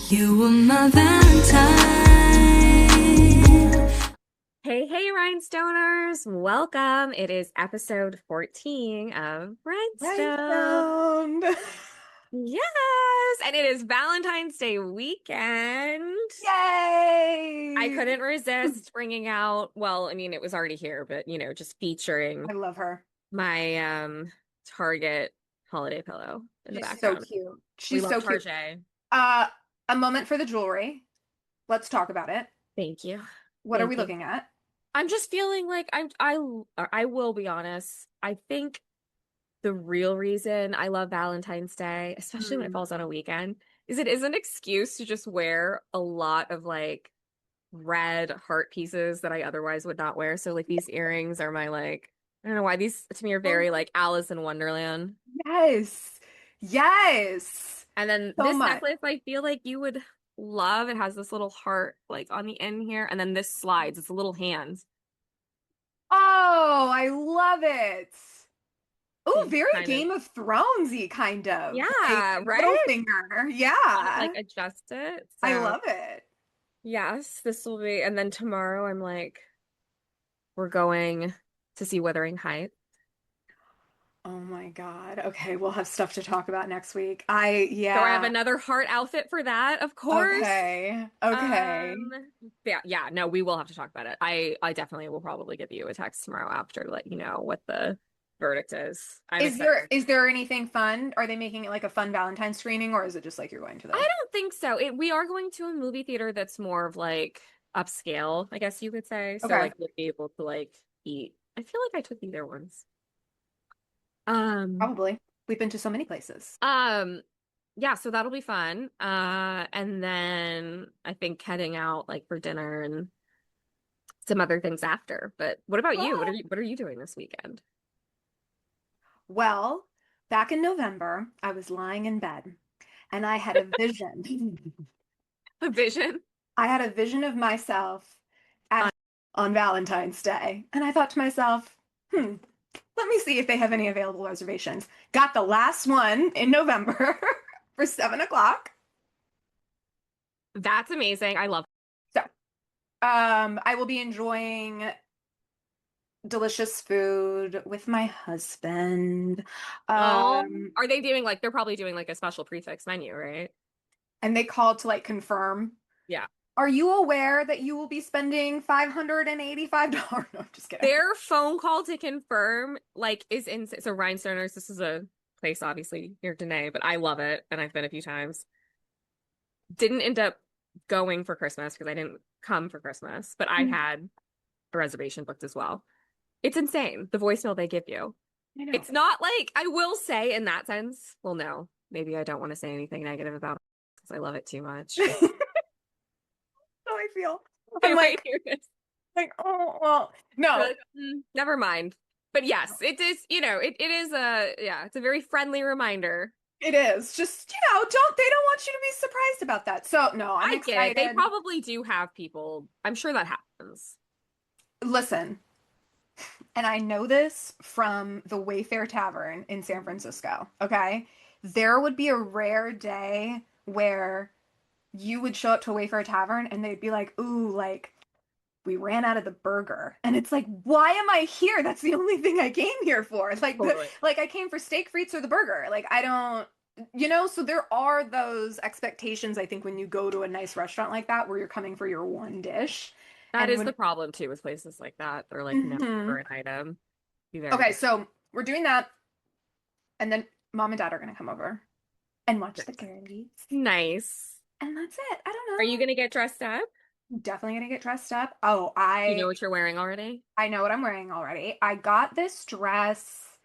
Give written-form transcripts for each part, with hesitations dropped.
You were my Valentine. Hey, Rhinestoners! Welcome. It is episode 14 of Rhinestoned. Rhinestoned. Yes, and it is Valentine's Day weekend. I Yay! couldn't resist bringing out, well, I mean, it was already here, but just I featuring love her. my Target holiday pillow in the She's so background. cute. We She's love so cute. Target. Uh, a moment for the jewelry. Let's talk about it. Thank you. What are Thank we you. looking at? I'm just feeling like I will be honest. I think the real reason I love Valentine's Day, especially when it Hmm. falls on a weekend, is it is an excuse to just wear a lot of like red heart pieces that I otherwise would not wear. So like these earrings are my like I don't know why these to me are very Oh, like Alice in Wonderland. yes. Yes. And then So this much. necklace I feel like you would love. It has this little heart like on the end here, and then this slides. It's a little hand. Oh, I love it. So Oh, you very kind of Game of Thronesy kind of. Like yeah, right? Littlefinger. Like Yeah. adjust it. I So love it. yes, this will be. And then tomorrow, I'm like, we're going to see Wuthering Heights. Oh my God. Okay, we'll have stuff to talk about next week. So I have Yeah. another heart outfit for that, of course. Okay. Okay. Um, yeah, no, we will have to talk about it. I definitely will probably give you a text tomorrow after to let you know what the verdict is. I'm Is excited. there anything fun? Are they making it like a fun Valentine's screening, or is it just like you're going to I the don't think so. We are going to a movie theater that's more of like upscale, I guess you could say. So Okay, like we'll be able to like eat. I feel like I took either ones. Um, probably. We've been to so many places. um, yeah, so that'll be fun. And then I think heading out like for dinner and some other things after. But what about you? Oh. What are you doing this weekend? Well, back in November, I was lying in bed and I had a vision. The vision? I had a vision of myself Uh, at on Valentine's Day. And I thought to myself, let me see if they have any available reservations. Got the last one in November for 7 o'clock. that's amazing. I love. So, I will be enjoying delicious food with my husband. Oh, Um, are they doing like they're probably doing like a special prefix menu, right? and they called to like confirm. Yeah. Are you aware that you will be spending $585? No, I'm just kidding. Their phone call to confirm like is insane. So Rhinestoners, this is a place obviously here today, but I love it and I've been a few times. Didn't end up going for Christmas because I didn't come for Christmas, but I Mhm. had a reservation booked as well. It's insane, the voicemail they give you. I know. It's not like I will say in that sense, well, no, maybe I don't want to say anything negative about it because I love it too much. How I feel. Okay, I'm wait, here it is. oh, well, You're no. like, never mind. But yes, it is, it is yeah, it's a very friendly reminder. It is just, they don't want you to be surprised about that. So, no, I'm I get it. They excited. probably do have people. I'm sure that happens. Listen, and I know this from the Wayfair Tavern in San Francisco, okay? There would be a rare day where you would show up to a Wayfair Tavern and they'd be like, ooh, like, we ran out of the burger. And it's like, why am I here? That's the only thing I came here for. Totally. Like I came for steak frites or the burger. Like I don't, so there are those expectations, I think, when you go to a nice restaurant like that where you're coming for your one dish. That And is when the problem too with places like that. They're like no for Mhm. an item. Be very Okay, different. so we're doing that, and then mom and dad are gonna come over and watch the girlies. Nice. And that's it. I don't Are you know. gonna get dressed up? Definitely gonna get dressed up. Oh, You know what you're wearing already? I know what I'm wearing already. I got this dress,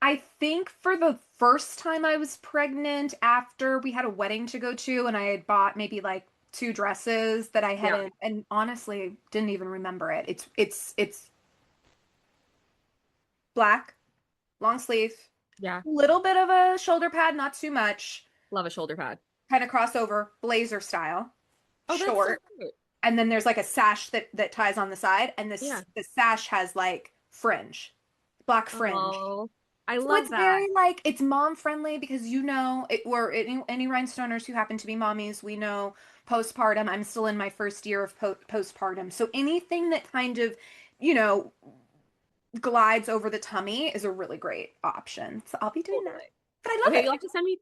I think for the first time I was pregnant after we had a wedding to go to, and I had bought maybe like two dresses that I Yeah. hadn't, and honestly didn't even remember it. It's black, long sleeve, Yeah. little bit of a shoulder pad, not too much, Love a shoulder pad. kind of crossover blazer style, Oh, that's so short. cute. And then there's like a sash that ties on the side, and Yeah. the sash has like fringe, black fringe. Oh. I So love it's that. very like it's mom friendly because you know it, or any Rhinestoners who happen to be mommies, we know postpartum. I'm still in my first year of postpartum, so anything that kind of, you know, glides over the tummy is a really great option. So I'll be doing that. Totally. But I love Okay, it. you'll have to send me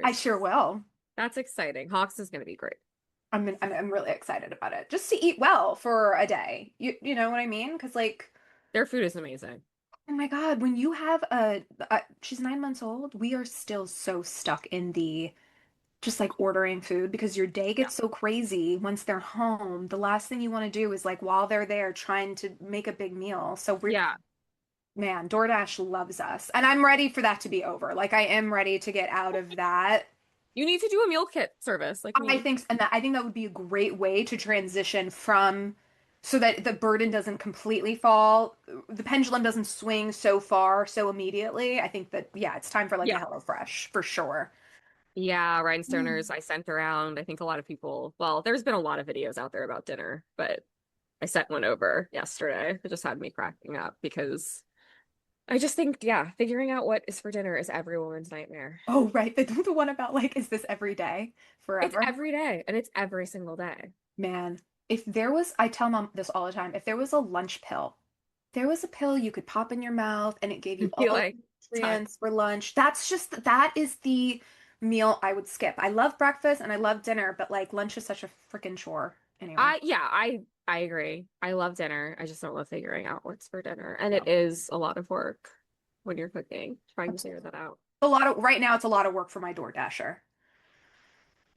I pictures. sure will. That's exciting. Hawks is gonna be great. I'm really excited about it. Just to eat well for a day. You know what I mean? Because like, Their food is amazing. oh my God, when you have she's 9 months old, we are still so stuck in the just like ordering food because your day Yeah. gets so crazy once they're home. The last thing you want to do is like while they're there trying to make a big meal. So we're, Yeah. man, DoorDash loves us. And I'm ready for that to be over. Like I am ready to get out of that. You need to do a meal kit service like I me. think, and that I think that would be a great way to transition from so that the burden doesn't completely fall, the pendulum doesn't swing so far so immediately. I think that yeah, it's time for like a Yeah. HelloFresh for sure. Yeah, Mm. Rhinestoners, I sent around. I think a lot of people, well, there's been a lot of videos out there about dinner, but I sent one over yesterday. It just had me cracking up because I just think, yeah, figuring out what is for dinner is every woman's nightmare. Oh, right. The one about like, is this every day It's forever? every day and it's every single day. Man, if there was, I tell mom this all the time, if there was a lunch pill, there was a pill you could pop in your mouth and it gave you Be all like, the time. nutrients for lunch. That is the meal I would skip. I love breakfast and I love dinner, but like lunch is such a freaking chore. Anyway. I agree. I love dinner. I just don't love figuring out what's for dinner. And Yeah. it is a lot of work when you're cooking, trying to figure Absolutely. that out. A lot of right now it's a lot of work for my DoorDasher.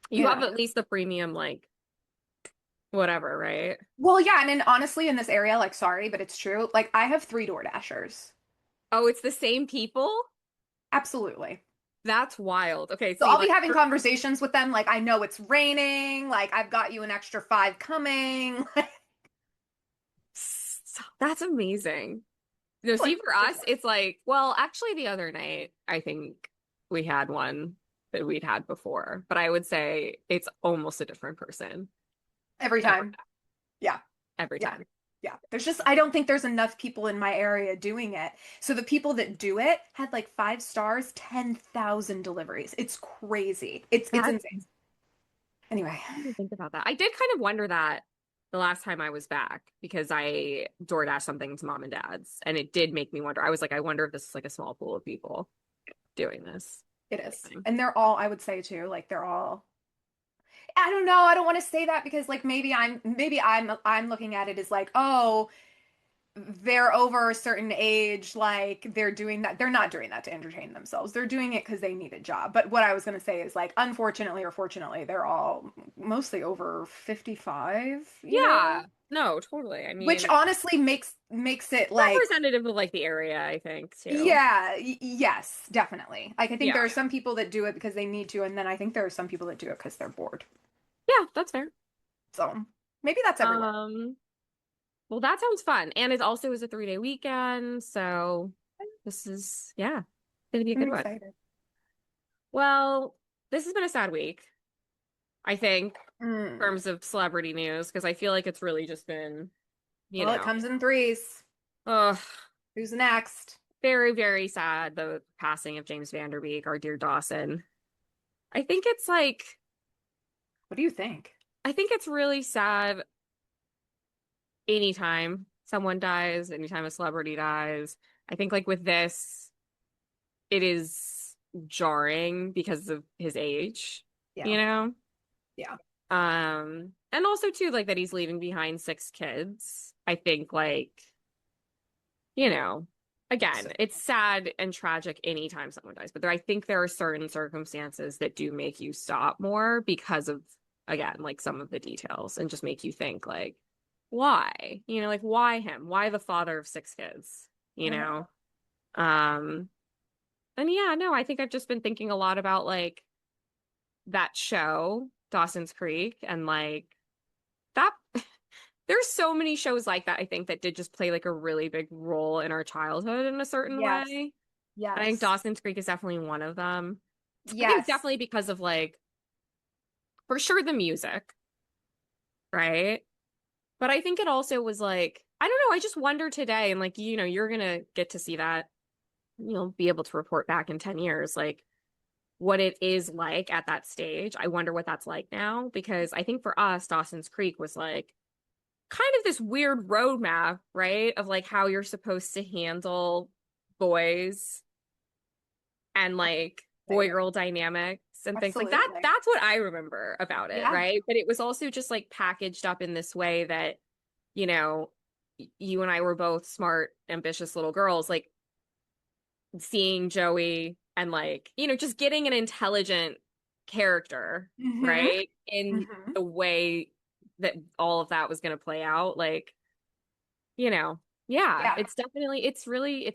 You You have know. at least the premium, like, whatever, right? Well, yeah, I mean honestly in this area, like sorry, but it's true. Like I have three DoorDashers. Oh, it's the same people? Absolutely. That's wild. Okay, So see, I'll be like, having conversations with them like I know it's raining, like I've got you an extra five coming. that's amazing. No, see, Like for us, it's like, well, actually, the other night, I think we had one that we'd had before, but I would say it's almost a different person every every time. Yeah. every Yeah. time. Yeah. There's just I don't think there's enough people in my area doing it. So the people that do it had like 5 stars, 10,000 deliveries. It's crazy. It's That's insane. Anyway. I didn't think about that. I did kind of wonder that the last time I was back because I DoorDash something to mom and dad's, and it did make me wonder. I was like, I wonder if this is like a small pool of people doing this It is. thing. And they're all, I would say too, like they're all I don't know, I don't want to say that because like maybe I'm looking at it as like, oh, they're over a certain age, like they're doing that. They're not doing that to entertain themselves. They're doing it because they need a job. But what I was going to say is like, unfortunately or fortunately, they're all mostly over 55, you know, Yeah, no, totally. I which mean, honestly makes it like, representative of like the area, I think, too. yeah, yes, definitely. Like I think there Yeah. are some people that do it because they need to, and then I think there are some people that do it because they're bored. Yeah, that's fair. So maybe that's everywhere. Um, well, that sounds fun. And it also is a 3-day weekend, so this is, yeah, gonna be a I'm good one. excited. Well, this has been a sad week, I think, in Mm. terms of celebrity news, because I feel like it's really just been, you Well, it know, comes in threes. ugh, Who's next? very, very sad, the passing of James Van Der Beek, our dear Dawson. I think it's like, What do you think? I think it's really sad anytime someone dies, anytime a celebrity dies. I think like with this, it is jarring because of his age, Yeah. you know? Yeah. And also too, like that he's leaving behind 6 kids. I think like, you know, again, So, it's sad and tragic anytime someone dies, but I think there are certain circumstances that do make you stop more because of, again, like some of the details and just make you think like, why? You know, like why him? Why the father of 6 kids? You I know. know? Um, and yeah, no, I think I've just been thinking a lot about like that show, Dawson's Creek, and like that there's so many shows like that, I think, that did just play like a really big role in our childhood in a certain Yes. way. And I think Yes. Dawson's Creek is definitely one of them. I think Yes. definitely because of like, for sure, the music, right? But I think it also was like, I don't know, I just wonder today, and like, you know, you're gonna get to see that be able to report back in 10 years, like what it is like at that stage. I wonder what that's like now, because I think for us, Dawson's Creek was like kind of this weird roadmap, right? Of like how you're supposed to handle boys and like boy girl dynamics and things like that. Absolutely. That's what I remember about it, Yeah. right? But it was also just like packaged up in this way that, you know, you and I were both smart, ambitious little girls, like seeing Joey and like, just getting an intelligent character, Mm-hmm. right? In Mm-hmm. the way that all of that was going to play out. Like, you know, yeah, Yeah. it's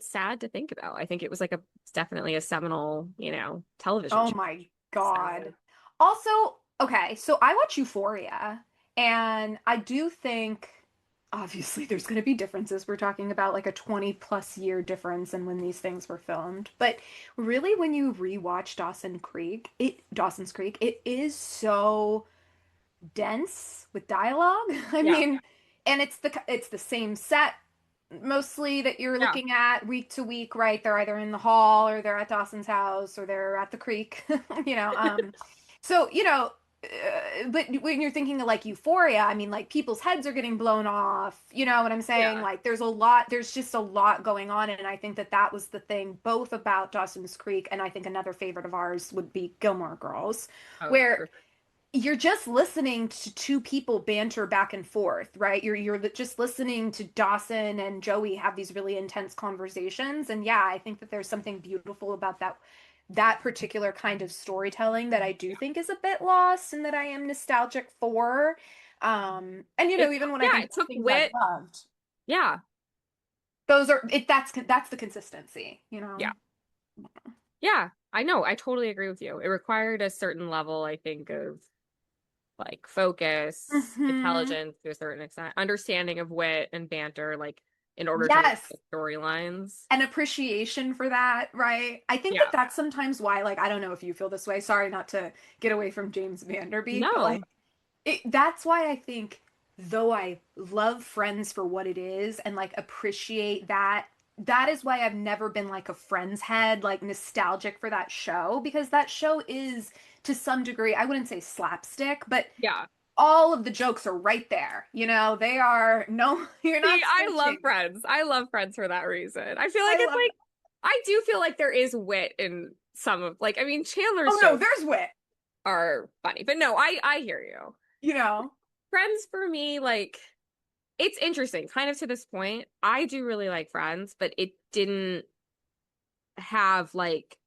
sad to think about. I think it was like it's definitely a seminal, television Oh show. my God. So, Also, okay, so I watch Euphoria, and I do think obviously there's going to be differences. We're talking about like a 20 plus year difference in when these things were filmed. But really when you rewatch Dawson's Creek, it is so dense with dialogue. I yeah, mean, and it's the same set mostly that you're yeah, looking at week to week, right? They're either in the hall or they're at Dawson's house or they're at the creek, you know. So, but when you're thinking of like Euphoria, I mean, like people's heads are getting blown off. You know what I'm saying? yeah. Like there's just a lot going on. And I think that that was the thing both about Dawson's Creek and I think another favorite of ours would be Gilmore Girls, Oh, where for sure. you're just listening to two people banter back and forth, right? You're just listening to Dawson and Joey have these really intense conversations. And yeah, I think that there's something beautiful about that particular kind of storytelling that I do think is a bit lost and that I am nostalgic for. And even when I Yeah, think it about took things I've wit. loved, Yeah, that's the consistency, you yeah, know. yeah. I know. I totally agree with you. It required a certain level, I think, of like focus, Hmm. intelligence to a certain extent, understanding of wit and banter, like in order to move Yes. the storylines. An appreciation for that, right? I think that Yeah. that's sometimes why, like, I don't know if you feel this way. Sorry not to get away from James Van Der Beek, but like, No. that's why I think, though I love Friends for what it is and like appreciate that, that is why I've never been like a Friends head, like nostalgic for that show, because that show is to some degree, I wouldn't say slapstick, but Yeah. all of the jokes are right there. They are no, you're See, not I love stretching. Friends. I love Friends for that reason. I feel like I it's love like I do feel like there is wit in some of like I mean Oh Chandler's no, jokes there's wit, are funny. But no, I hear you. you know. Friends for me, like it's interesting, kind of to this point. I do really like Friends, but it didn't have like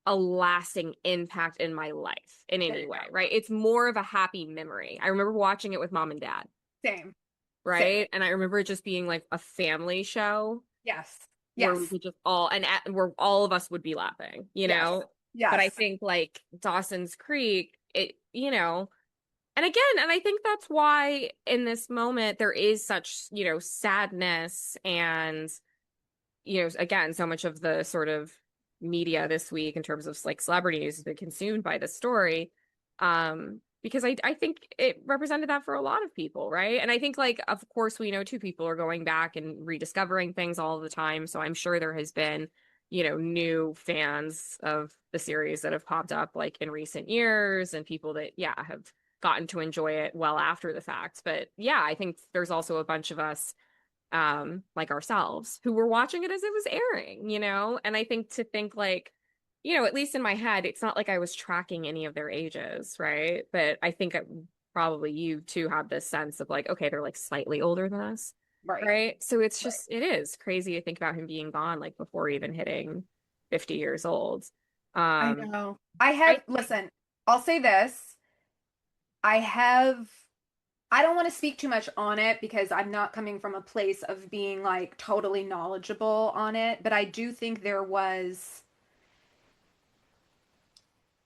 a lasting impact in my life in There any you way, go. right? It's more of a happy memory. I remember watching it with mom and dad, Same. Same. right? And I remember it just being like a family show Yes. where we Yes. could just where all of us would be laughing, you Yes. know? But I Yes. think like Dawson's Creek, and again, and I think that's why in this moment there is such, sadness and, again, so much of the sort of media this week in terms of like celebrities has been consumed by this story. Because I think it represented that for a lot of people, right? And I think like of course we know too people are going back and rediscovering things all the time. So I'm sure there has been, new fans of the series that have popped up like in recent years and people that, yeah, have gotten to enjoy it well after the fact. But yeah, I think there's also a bunch of us like ourselves who were watching it as it was airing, and I think to think like, at least in my head, it's not like I was tracking any of their ages, right? But I think probably you too had this sense of like, okay, they're like slightly older than us, Right. right? So it's Right. just it is crazy to think about him being gone like before even hitting 50 years old. I um know. I Listen, I'll say this. I have, I don't want to speak too much on it because I'm not coming from a place of being like totally knowledgeable on it, but I do think there was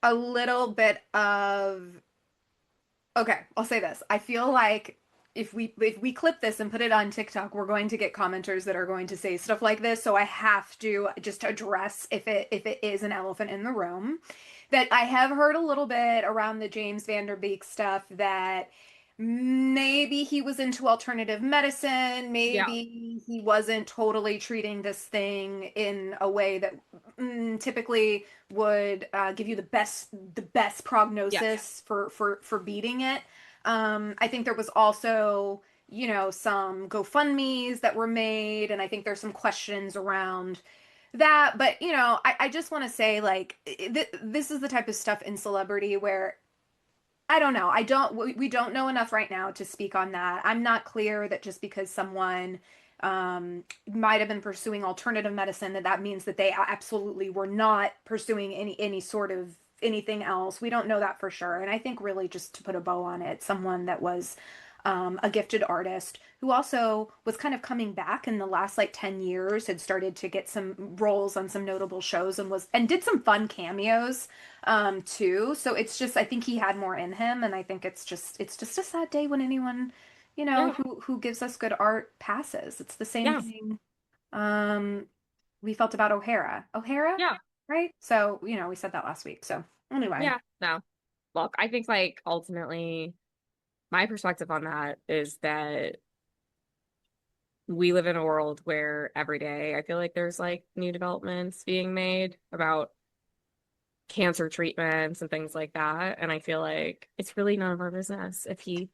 a little bit of, okay, I'll say this. I feel like if we clip this and put it on TikTok, we're going to get commenters that are going to say stuff like this. So I have to just address if it is an elephant in the room. That I have heard a little bit around the James Van Der Beek stuff that maybe he was into alternative medicine. Yeah. Maybe he wasn't totally treating this thing in a way that typically would give you the best Yes. prognosis for beating it. I think there was also, some GoFundMes that were made, and I think there's some questions around that. But, I just want to say, like, this is the type of stuff in celebrity where I don't know. We don't know enough right now to speak on that. I'm not clear that just because someone might have been pursuing alternative medicine, that means that they absolutely were not pursuing any sort of anything else. We don't know that for sure. And I think really just to put a bow on it, someone that was a gifted artist who also was kind of coming back in the last like 10 years, had started to get some roles on some notable shows and did some fun cameos too. So it's just I think he had more in him, and I think it's just a sad day when anyone, Yeah. who gives us good art passes. It's the same Yeah. thing um we felt about O'Hara, Yeah. right? So, we said that last week. So anyway. Yeah. No. Look, I think like ultimately my perspective on that is that we live in a world where every day I feel like there's like new developments being made about cancer treatments and things like that. And I feel like it's really none of our business if he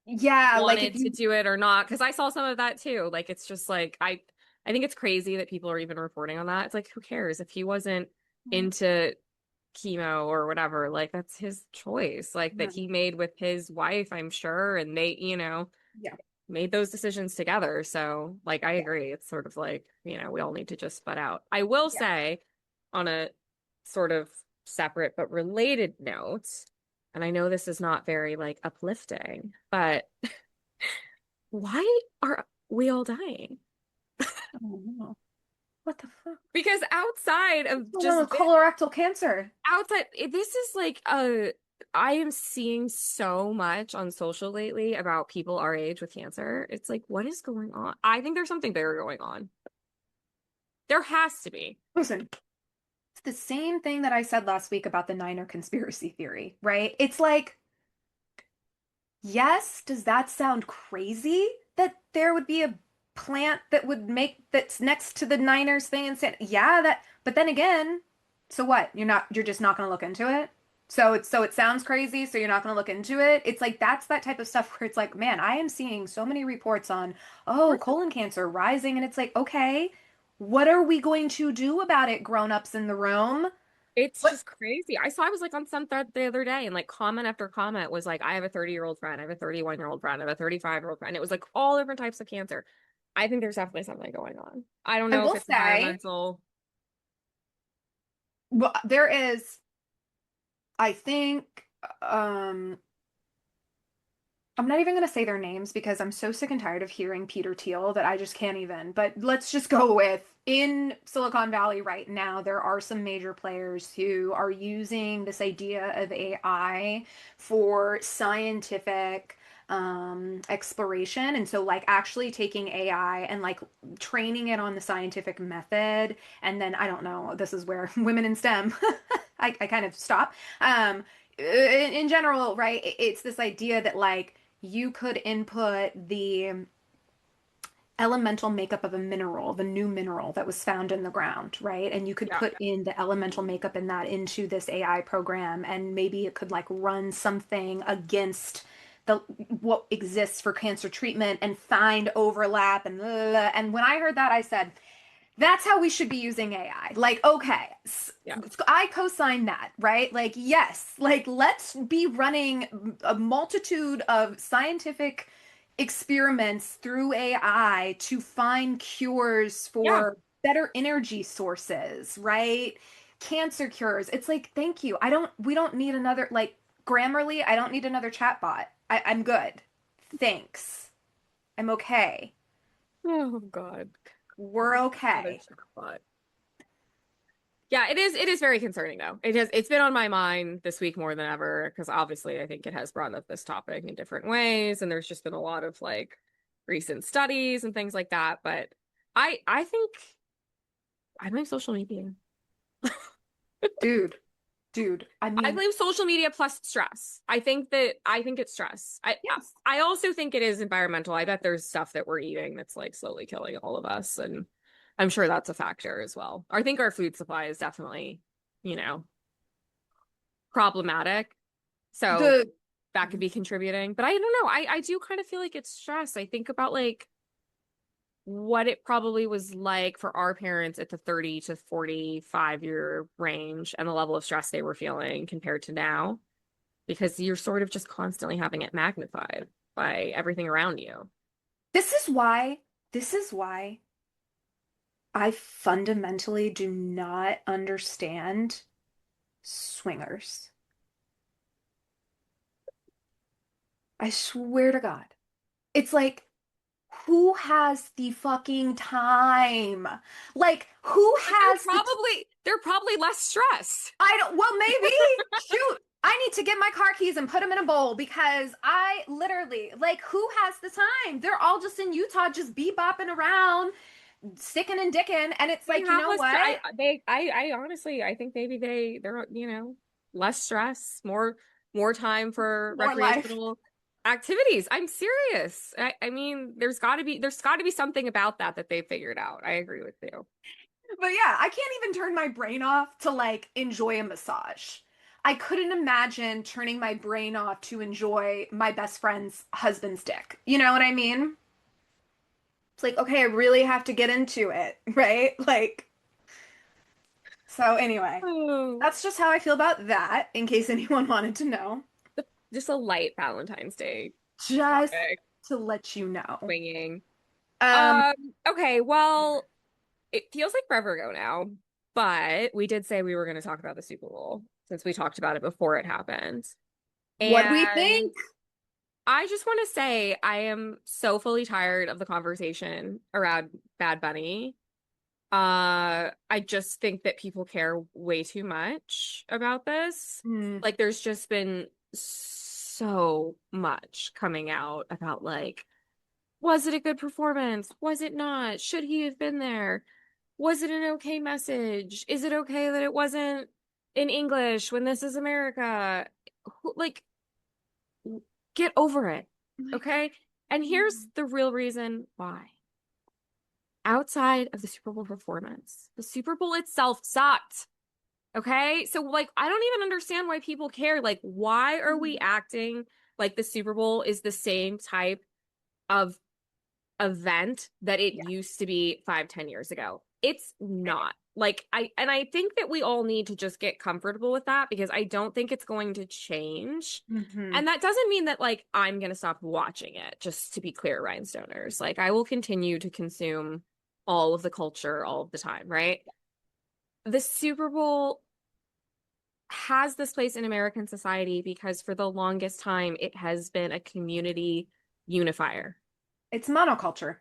Yeah, like if wanted to you do it or not. Because I saw some of that too. Like it's just like I think it's crazy that people are even reporting on that. It's like who cares if he wasn't into chemo or whatever, like that's his choice, like that he made with his wife, I'm sure, and they, yeah, made those decisions together. So, like, I yeah, agree. It's sort of like, we all need to just butt out. I will yeah. say, on a sort of separate but related note, and I know this is not very like uplifting, but why are we all dying? Oh, no. What the fuck? Because outside What's of going on just with colorectal cancer? this is like a I am seeing so much on social lately about people our age with cancer. It's like, what is going on? I think there's something bigger going on. There has to be. Listen, it's the same thing that I said last week about the Niner conspiracy theory, right? It's like, yes, does that sound crazy that there would be a plant that would make that's next to the Niners thing and say, yeah, but then again, so what? You're just not going to look into it? So it sounds crazy, so you're not going to look into it. It's like that's that type of stuff where it's like, man, I am seeing so many reports on, oh, We're- colon cancer rising, and it's like, okay, what are we going to do about it, grown-ups in the room? It's What? just crazy. I was like on some thread the other day and like comment after comment was like, I have a 30-year-old friend, I have a 31-year-old friend, I have a 35-year-old friend. It was like all different types of cancer. I think there's definitely something going on. I don't I know if will it's say, environmental. well, there is, I think, um, I'm not even going to say their names because I'm so sick and tired of hearing Peter Thiel that I just can't even. But let's just go with in Silicon Valley right now, there are some major players who are using this idea of AI for scientific exploration. And so, like, actually taking AI and like training it on the scientific method. And then, I don't know, this is where women in STEM, I kind of stop. In general, right? It's this idea that, like, you could input the elemental makeup of a mineral, the new mineral that was found in the ground, right? And you could Yeah. put in the elemental makeup in that into this AI program, and maybe it could like run something against the what exists for cancer treatment and find overlap and when I heard that, I said, that's how we should be using AI. Like, okay, Yeah. I co-sign that, right? Like, yes, like let's be running a multitude of scientific experiments through AI to find cures Yeah. for better energy sources, right? Cancer cures. It's like, thank you. We don't need another, like, Grammarly, I don't need another chatbot. I'm good. Thanks. I'm okay. Oh God. We're Another okay. chatbot. Yeah, it is very concerning though. It's been on my mind this week more than ever because obviously I think it has brought up this topic in different ways and there's just been a lot of like recent studies and things like that, but I think I blame social media. Dude. Dude, I I mean, blame social media plus stress. I think it's stress. yes. I also think it is environmental. I bet there's stuff that we're eating that's like slowly killing all of us, and I'm sure that's a factor as well. I think our food supply is definitely, you know, problematic. So The that could be contributing. But I don't know. I do kind of feel like it's stress. I think about like what it probably was like for our parents at the 30 to 45-year range and the level of stress they were feeling compared to now, because you're sort of just constantly having it magnified by everything around you. this is why, this is why I fundamentally do not understand swingers. I swear to God. It's like, who has the fucking time? Like, who But they're has the probably less stress. I don't, well, maybe. Shoot. I need to get my car keys and put them in a bowl because I literally, like, who has the time? They're all just in Utah, just bebopping around, sticking and dicking. And it's They like, you have know less what? I honestly I think maybe they're less stress, more time for More life. recreational activities. I'm serious. I mean, there's got to be something about that they figured out. I agree with you. But yeah, I can't even turn my brain off to like enjoy a massage. I couldn't imagine turning my brain off to enjoy my best friend's husband's dick. You know what I mean? It's like, okay, I really have to get into it, right? Like, so anyway, Oh, that's just how I feel about that, in case anyone wanted to know. just a light Valentine's Day Just topic, to let you know. swinging. Um, Um, okay, well, it feels like forever ago now, but we did say we were going to talk about the Super Bowl since we talked about it before it happened. what we And think? I just want to say I am so fully tired of the conversation around Bad Bunny. I just think that people care way too much about this. Hmm. Like there's just been so much coming out about like, was it a good performance? Was it not? Should he have been there? Was it an okay message? Is it okay that it wasn't in English when this is America? Like, get over it. Okay? And here's the real reason why. Outside of the Super Bowl performance, the Super Bowl itself sucked. Okay? So, like, I don't even understand why people care. Like, why are we acting like the Super Bowl is the same type of event that it Yeah. used to be 5, 10 years ago? It's not. Like, I think that we all need to just get comfortable with that because I don't think it's going to change. Hmm. And that doesn't mean that like I'm gonna stop watching it, just to be clear, Rhinestoners. Like I will continue to consume all of the culture all of the time, right? The Super Bowl has this place in American society because for the longest time it has been a community unifier. It's monoculture.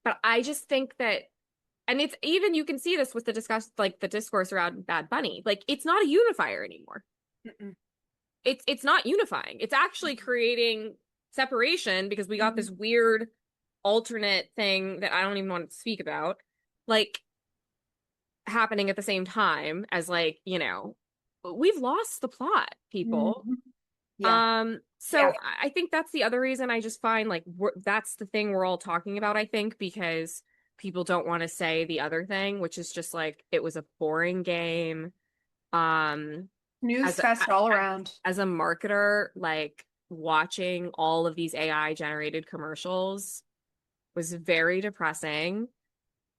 But I just think that, and it's even you can see this with the discourse around Bad Bunny. Like it's not a unifier anymore. Mm-mm. It's not unifying. It's actually creating separation because we got Mhm. this weird alternate thing that I don't even want to speak about, like happening at the same time as like, we've lost the plot, people. Mhm. Yeah. Yeah. So I think that's the other reason I just find like that's the thing we're all talking about, I think, because people don't want to say the other thing, which is just like it was a boring game. Um, News as a, fest all around. as a marketer, like watching all of these AI generated commercials was very depressing.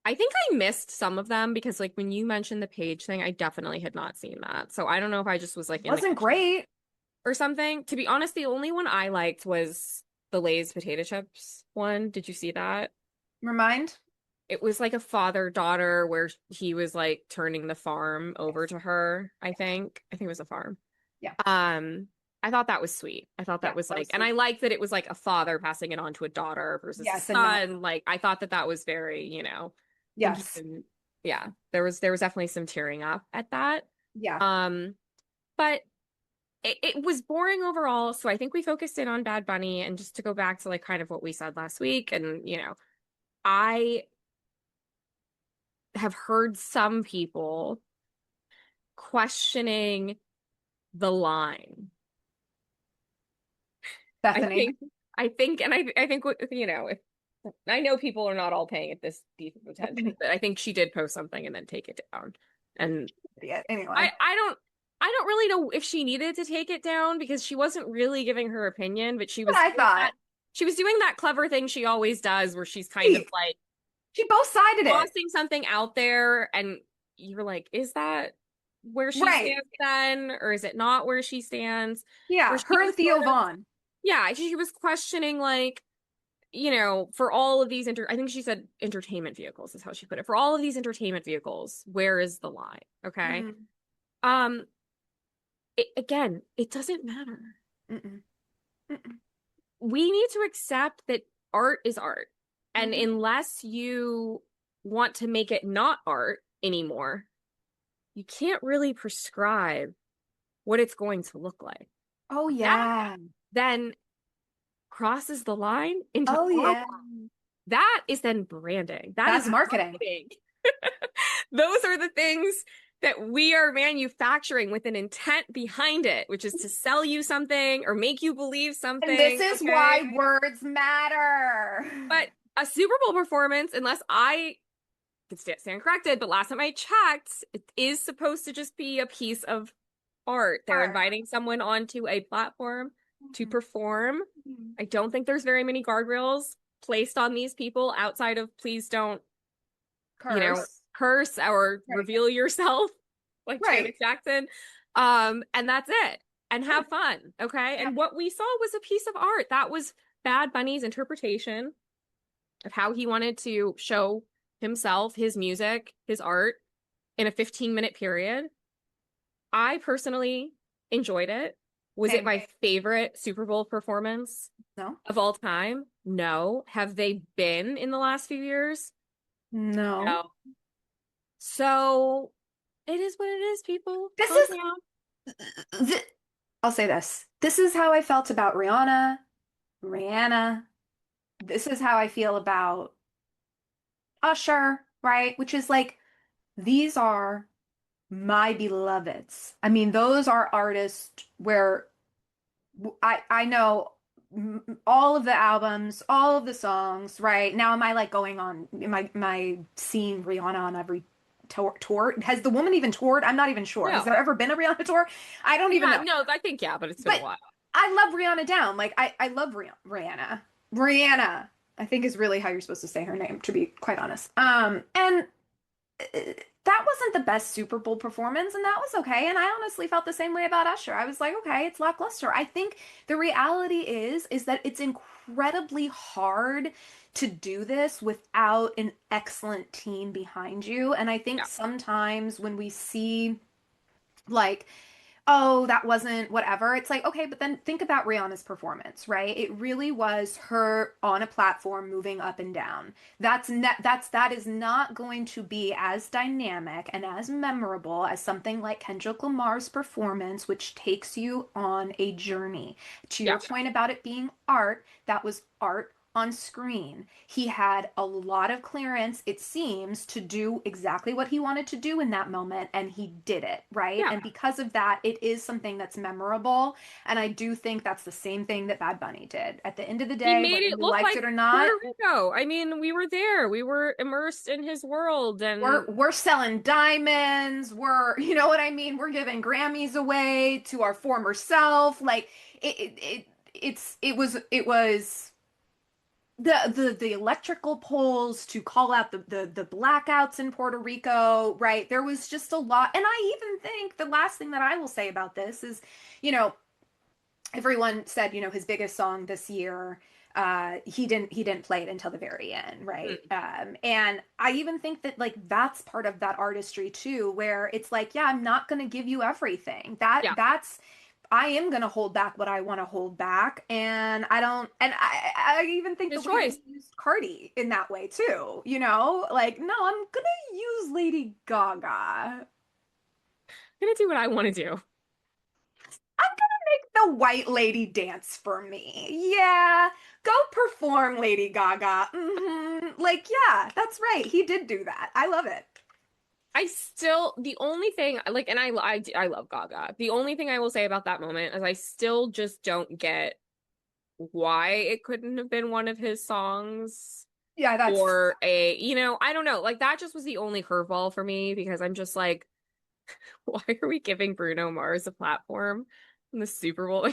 I think I missed some of them because like when you mentioned the page thing, I definitely had not seen that. So I don't know if I just was like in the Wasn't kitchen great. or something. To be honest, the only one I liked was the Lay's potato chips one. Did you see that? Remind? It was like a father-daughter where he was like turning the farm over Yes. to her, I think. I think it was a farm. Yeah. Um, I thought that was sweet. I thought Yeah. that was That like, was and I sweet. liked that it was like a father passing it on to a daughter versus a Yes and no. son. Like, I thought that was very, think you Yes. can, yeah, there was definitely some tearing up at that. Yeah. Um, but it was boring overall. So I think we focused in on Bad Bunny, and just to go back to like kind of what we said last week, and I have heard some people questioning the line. Bethany. I think, and I think, you know, if I know people are not all paying it this deep of attention, but I think she did post something and then take it down. And Anyway, I don't really know if she needed to take it down because she wasn't really giving her opinion, but what I thought. she was doing that clever thing she always does where she's kind of like She both sided it. tossing something out there and you're like, is that where she stands then? Or is it not where she stands? Yeah, her and Theo Vaughn. Yeah, she was questioning like, you know, for all of these I think she said entertainment vehicles is how she put it. For all of these entertainment vehicles, where is the line? Okay. Again, it doesn't matter. Mm-mm. Mm-mm. We need to accept that art is art. And unless you want to make it not art anymore, you can't really prescribe what it's going to look like. Oh, yeah. Then crosses the line into art. Yeah. That is then branding. That's marketing. Those are the things that we are manufacturing with an intent behind it, which is to sell you something or make you believe something. And this is why words matter. But a Super Bowl performance, unless I could stand corrected, but last time I checked, it is supposed to just be a piece of art. They're inviting someone onto a platform to perform. I don't think there's very many guardrails placed on these people outside of please don't curse or reveal yourself like Janet Jackson. And that's it. And have fun. Okay. And what we saw was a piece of art. That was Bad Bunny's interpretation of how he wanted to show himself, his music, his art in a 15-minute period. I personally enjoyed it. Was it my favorite Super Bowl performance of all time? No. Have they been in the last few years? No. So it is what it is, people. I'll say this. This is how I felt about Rihanna. This is how I feel about Usher, right? Which is like, these are my beloveds. I mean, those are artists where I know all of the albums, all of the songs, right? Now am I like going on, am I seeing Rihanna on every tour? Has the woman even toured? I'm not even sure. Has there ever been a Rihanna tour? I don't even know. No, I think but it's been a while. I love Rihanna down. Like I love Rihanna. Rihanna, I think is really how you're supposed to say her name, to be quite honest. And that wasn't the best Super Bowl performance, and that was okay. And I honestly felt the same way about Usher. I was like, okay, it's lackluster. I think the reality is that it's incredibly hard to do this without an excellent team behind you. And I think sometimes when we see like, oh, that wasn't whatever. It's like, okay, but then think about Rihanna's performance, right? It really was her on a platform moving up and down. That is not going to be as dynamic and as memorable as something like Kendrick Lamar's performance, which takes you on a journey. To your point about it being art, that was art on screen. He had a lot of clearance, it seems, to do exactly what he wanted to do in that moment, and he did it, right? And because of that, it is something that's memorable, and I do think that's the same thing that Bad Bunny did. At the end of the day, he made it look like it or not, Puerto Rico. I mean, we were there. We were immersed in his world, and we're selling diamonds. We're, you know what I mean? We're giving Grammys away to our former self. Like it was the electrical poles to call out the blackouts in Puerto Rico, right? There was just a lot. And I even think the last thing that I will say about this is, you know, everyone said, you know, his biggest song this year, he didn't play it until the very end, right? And I even think that like that's part of that artistry too, where it's like, yeah, I'm not going to give you everything. I am going to hold back what I want to hold back. And I even think the way he used Cardi in that way too, you know, like, no, I'm going to use Lady Gaga. I'm going to do what I want to do. I'm going to make the white lady dance for me. Yeah. Go perform, Lady Gaga. Like, yeah, that's right. He did do that. I love it. the only thing like, and I love Gaga. The only thing I will say about that moment is I still just don't get why it couldn't have been one of his songs Yeah, that's or I don't know. Like that just was the only curveball for me because I'm just like, why are we giving Bruno Mars a platform in the Super Bowl?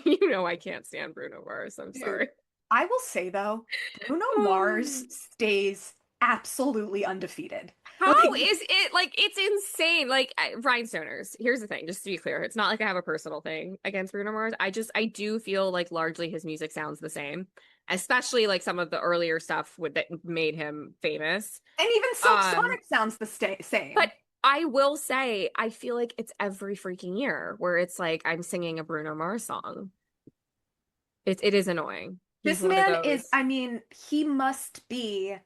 I can't stand Bruno Mars. I'm dude. sorry. I will say though, Bruno Mars stays absolutely undefeated. How Like, is it like it's insane? Like Rhinestoners. Here's the thing, just to be clear, it's not like I have a personal thing against Bruno Mars. I do feel like largely his music sounds the same, especially like some of the earlier stuff that made him famous. and even Silk Um, Sonic sounds the but same. I will say I feel like it's every freaking year where it's like I'm singing a Bruno Mars song. It is annoying. He's This one of man is, those. I mean, he must be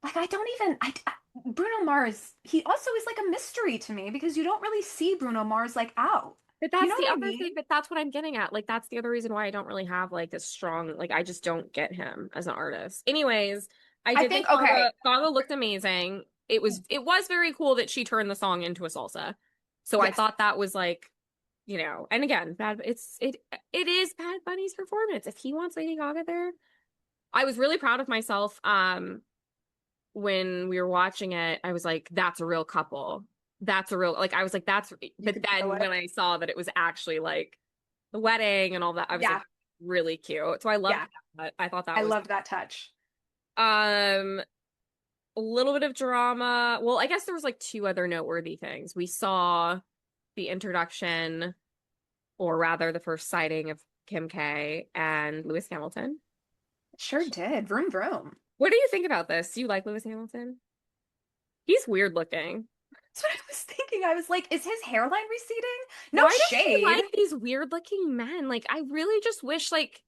like, I don't even, Bruno Mars, he also is like a mystery to me because you don't really see Bruno Mars like out. But You that's know the what I other thing, mean? but that's what I'm getting at. Like that's the other reason why I don't really have like this strong, like I just don't get him as an artist. Anyways, I I did think, think okay, Gaga looked amazing. It was very cool that she turned the song into a salsa. So I yes, thought that was like, and again, it is Bad Bunny's performance. If he wants Lady Gaga there, I was really proud of myself. When we were watching it, I was like, that's a real couple. That's a real, like, I was like, you but could feel then it. when I saw that it was actually like the wedding and all that, I was like, Yeah, really cute. So I loved yeah, that. I thought that I was, loved that touch. um, a little bit of drama. Well, I guess there was like two other noteworthy things. We saw the introduction, or rather the first sighting of Kim K and Lewis Hamilton. Sure did. Vroom vroom. What do you think about this? Do you like Lewis Hamilton? He's weird looking. That's what I was thinking. I was like, is his hairline receding? No Why does he shade. like these weird looking men? Like, I really just wish, like,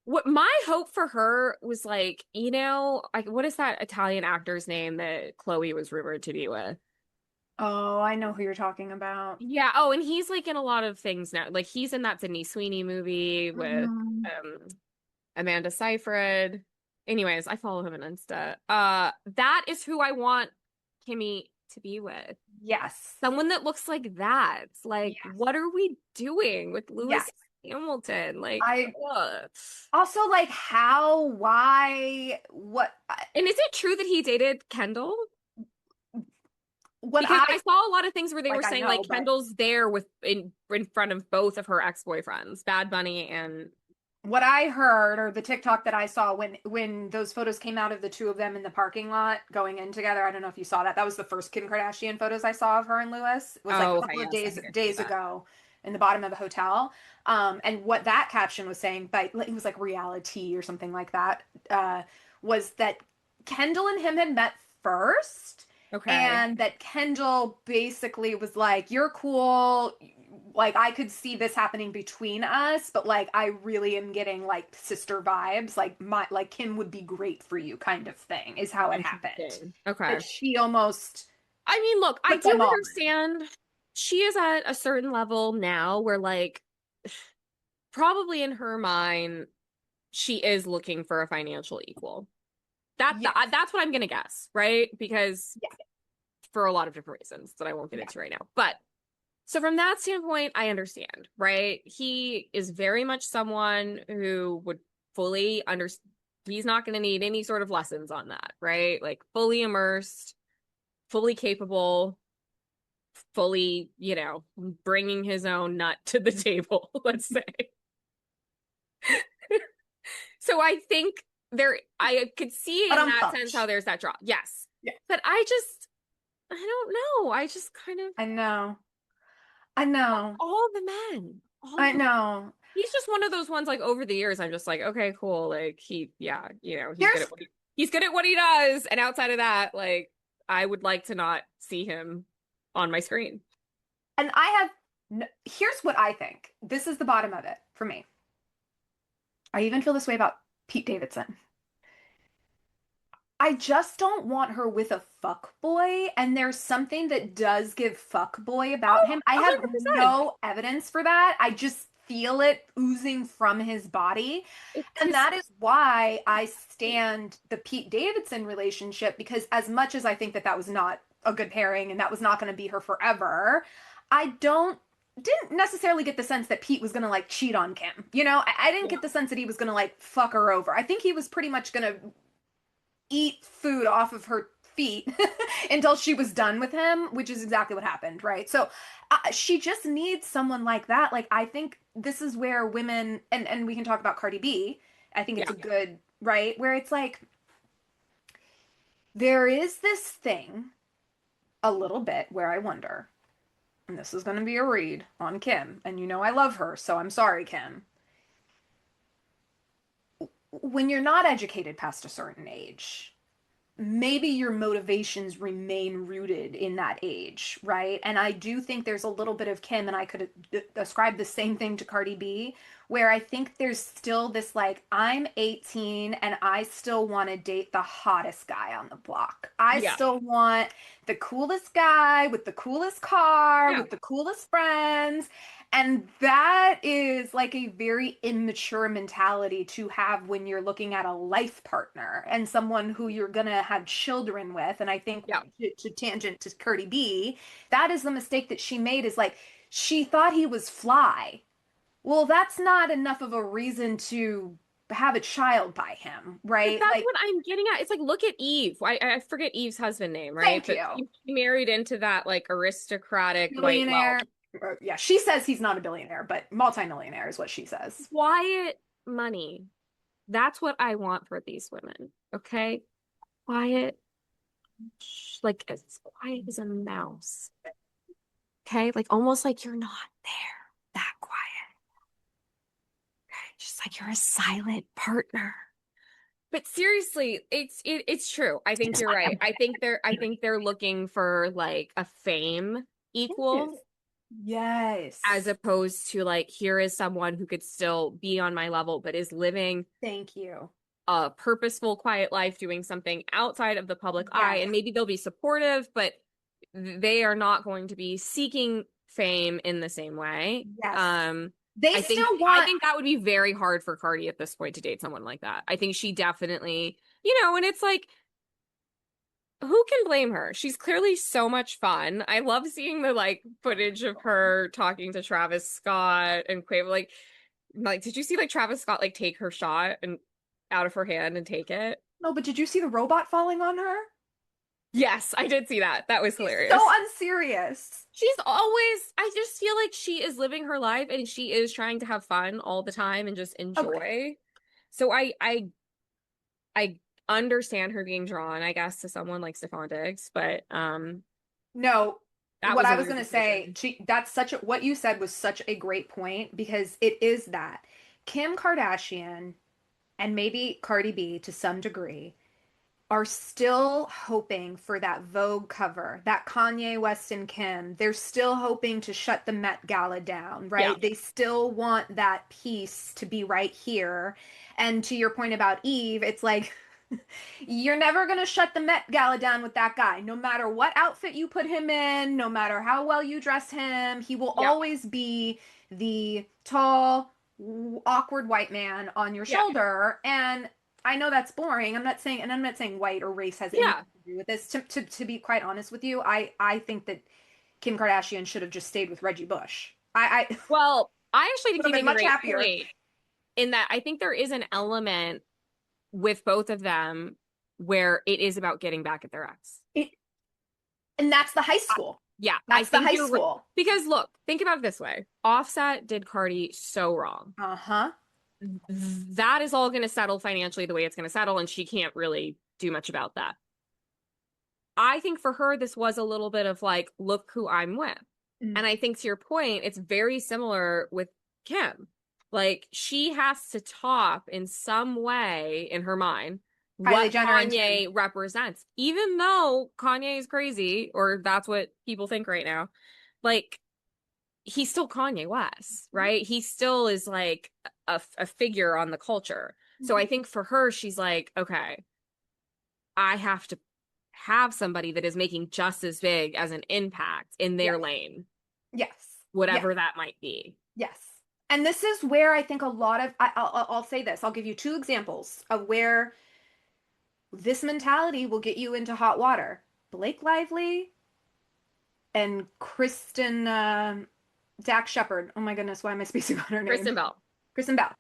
what my hope for her was like, like, what is that Italian actor's name that Chloe was rumored to be with? Oh, I know who you're talking about. Yeah. Oh, and he's like in a lot of things now. Like, he's in that Sydney Sweeney movie with Mhm. Amanda Seyfried. Anyways, I follow him on Insta. That is who I want Kimmy to be with. Yes. Someone that looks like that. Like, Yes. what are we doing with Lewis Yes. Hamilton? Like, I ugh. also like how, why, And is it true that he dated Kendall? what Because I saw a lot of things where they were like I saying know, like but Kendall's there with in front of both of her ex-boyfriends, Bad Bunny and what I heard or the TikTok that I saw when those photos came out of the two of them in the parking lot going in together, I don't know if you saw that. That was the first Kim Kardashian photos I saw of her and Lewis. It was like oh, a okay, couple of yes, I days think I see days that. ago in the bottom of the hotel. And what that caption was saying, but it was like reality or something like that, was that Kendall and him had met first, Okay. and that Kendall basically was like, "You're cool. Like I could see this happening between us, but like I really am getting like sister vibes. Like Kim would be great for you, kind of thing, is how it happened. Interesting. Okay. That she almost I mean, look, I put do them on. understand she is at a certain level now where like probably in her mind she is looking for a financial equal. Yes, That's what I'm gonna guess, right? Because yeah, for a lot of different reasons that I won't get yeah, into right now. But so from that standpoint, I understand, right? He is very much someone who would fully understand. He's not going to need any sort of lessons on that, right? Like fully immersed, fully capable, fully, bringing his own nut to the table, let's say. So I think I could see but in I'm that sense how pumped. there's that draw. Yes. Yeah, But I don't know. I just kind of, I know, I know, all the men, all I the know. he's just one of those ones like over the years I'm just like, okay, cool. Like yeah, he's good Here's at he's good at what he does. And outside of that, like I would like to not see him on my screen. and I have here's what I think. This is the bottom of it for me. I even feel this way about Pete Davidson. I just don't want her with a fuck boy, and there's something that does give fuck boy about Oh, him. I have 100%. no evidence for that. I just feel it oozing from his body. It And is that is why I stand the Pete Davidson relationship because as much as I think that that was not a good pairing and that was not going to be her forever. I didn't necessarily get the sense that Pete was going to like cheat on Kim. You know, I didn't Yeah. get the sense that he was going to like fuck her over. I think he was pretty much going to eat food off of her feet until she was done with him, which is exactly what happened, right? So she just needs someone like that. Like I think this is where women and we can talk about Cardi B. I think it's Yeah. a good, right? Where it's like there is this thing a little bit where I wonder, and this is going to be a read on Kim, and you know I love her, so I'm sorry, Kim. When you're not educated past a certain age, maybe your motivations remain rooted in that age, right? And I do think there's a little bit of Kim, and I could ascribe the same thing to Cardi B, where I think there's still this like, I'm 18 and I still want to date the hottest guy on the block. I Yeah. still want the coolest guy with the coolest car, Yeah. with the coolest friends. And that is like a very immature mentality to have when you're looking at a life partner and someone who you're gonna have children with. And I think Yeah. to tangent to Cardi B, that is the mistake that she made is like she thought he was fly. Well, that's not enough of a reason to have a child by him, But right? that's Like, what I'm getting at. It's like, look at Eve. I forget Eve's husband name, right? thank But you. she married into that like aristocratic white wealth. Billionaire. Yeah, she says he's not a billionaire, but multimillionaire is what she says. Quiet money. That's what I want for these women. Okay? Quiet, like as quiet as a mouse. Okay? Like almost like you're not there. That quiet. Okay? Just like you're a silent partner. But seriously, it's true. I think you're right. I think they're looking for like a fame equal Yes. as opposed to like here is someone who could still be on my level but is living Thank you. a purposeful, quiet life doing something outside of the public eye. Yes. And maybe they'll be supportive, but they are not going to be seeking fame in the same way. Yes. They I think still I want, think that would be very hard for Cardi at this point to date someone like that. I think she definitely, and it's like, who can blame her? She's clearly so much fun. I love seeing the like footage of her talking to Travis Scott and Quavo. Like, did you see like Travis Scott like take her shot and out of her hand and take it? no, but did you see the robot falling on her? Yes, I did see that. That was She's hilarious. so unserious. She's always, I just feel like she is living her life and she is trying to have fun all the time and just enjoy. Okay. So I understand her being drawn, I guess, to someone like Stefon Diggs, but No, that what was a I was weird gonna say, decision. that's such a, what you said was such a great point because it is that Kim Kardashian and maybe Cardi B to some degree are still hoping for that Vogue cover, that Kanye West and Kim. They're still hoping to shut the Met Gala down, Yeah, right? They still want that piece to be right here. And to your point about Eve, it's like you're never going to shut the Met Gala down with that guy. No matter what outfit you put him in, no matter how well you dress him, he will yeah, always be the tall, awkward white man on your yeah, shoulder. And I know that's boring. I'm not saying white or race has anything yeah. to do with this. To be quite honest with you, I think that Kim Kardashian should have just stayed with Reggie Bush. I Well, I actually think would have you been make a much great happier. point in that I think there is an element with both of them where it is about getting back at their ex. It, and that's the high school. Yeah, I That's the think high you're school. because look, think about it this way. Offset did Cardi so wrong. Uh-huh. That is all going to settle financially the way it's going to settle, and she can't really do much about that. I think for her, this was a little bit of like, look who I'm with. Mm. And I think to your point, it's very similar with Kim. Like, she has to top in some way in her mind Kylie what Jenner and Kanye represents, even though Kanye is crazy, or that's what people think right now. Like, he's still Kanye West, right? He still is like a figure on the culture. So I think for her, she's like, okay, I have to have somebody that is making just as big as an impact in their Yes. lane, Yes. whatever Yes. that might be. Yes. And this is where I think a lot of I'll say this. I'll give you two examples of where this mentality will get you into hot water. Blake Lively and Kristen Dak Shepard. Oh my goodness, why am I spacing on her name? Kristen Bell. Kristen Bell.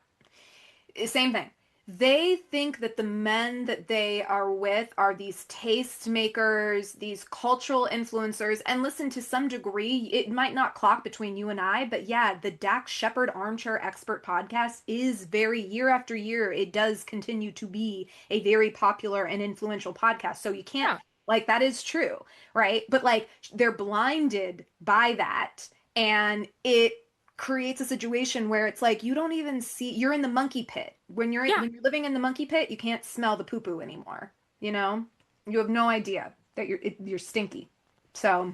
Same thing. They think that the men that they are with are these taste makers, these cultural influencers. And listen, to some degree, it might not clock between you and I, but yeah, the Dax Shepard Armchair Expert podcast is very, year after year, it does continue to be a very popular and influential podcast. So you can't, Yeah. like, that is true, right? But like, they're blinded by that. And it creates a situation where it's like you don't even see, you're in the monkey pit. Yeah. When you're living in the monkey pit, you can't smell the poo poo anymore. You know, you have no idea that you're stinky. So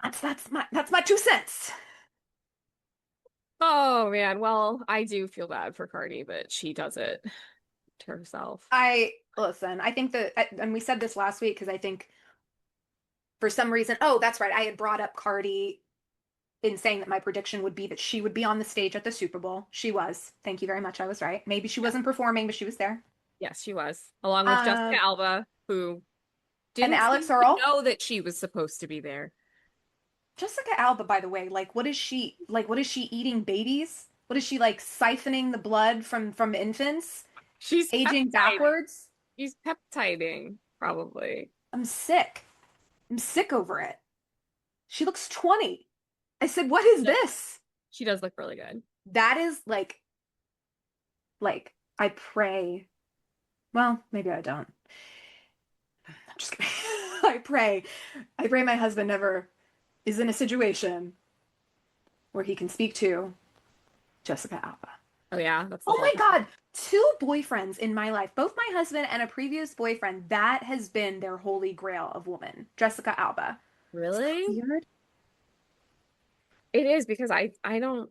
that's my 2 cents. Oh man. Well, I do feel bad for Cardi, but she does it to herself. I listen. I think that, and we said this last week because I think for some reason, oh, that's right, I had brought up Cardi in saying that my prediction would be that she would be on the stage at the Super Bowl. She was. Thank you very much. I was right. Maybe she wasn't performing, but she was there. Yes, she was. Along with Um, Jessica Alba, who and didn't seem Alex to Earl. know that she was supposed to be there. Jessica Alba, by the way, like what is she eating babies? What is she like siphoning the blood from infants, She's aging peptiding. backwards? She's peptiding, probably. I'm sick. I'm sick over it. She looks 20. I said, "What is this?" She does look really good. That is like I pray. Well, maybe I don't. I'm just kidding. I pray. I pray my husband never is in a situation where he can speak to Jessica Alba. Oh yeah, that's the Oh whole my thing. God, two boyfriends in my life, both my husband and a previous boyfriend, that has been their holy grail of woman, Jessica Alba. Is that Really? weird? It is because I don't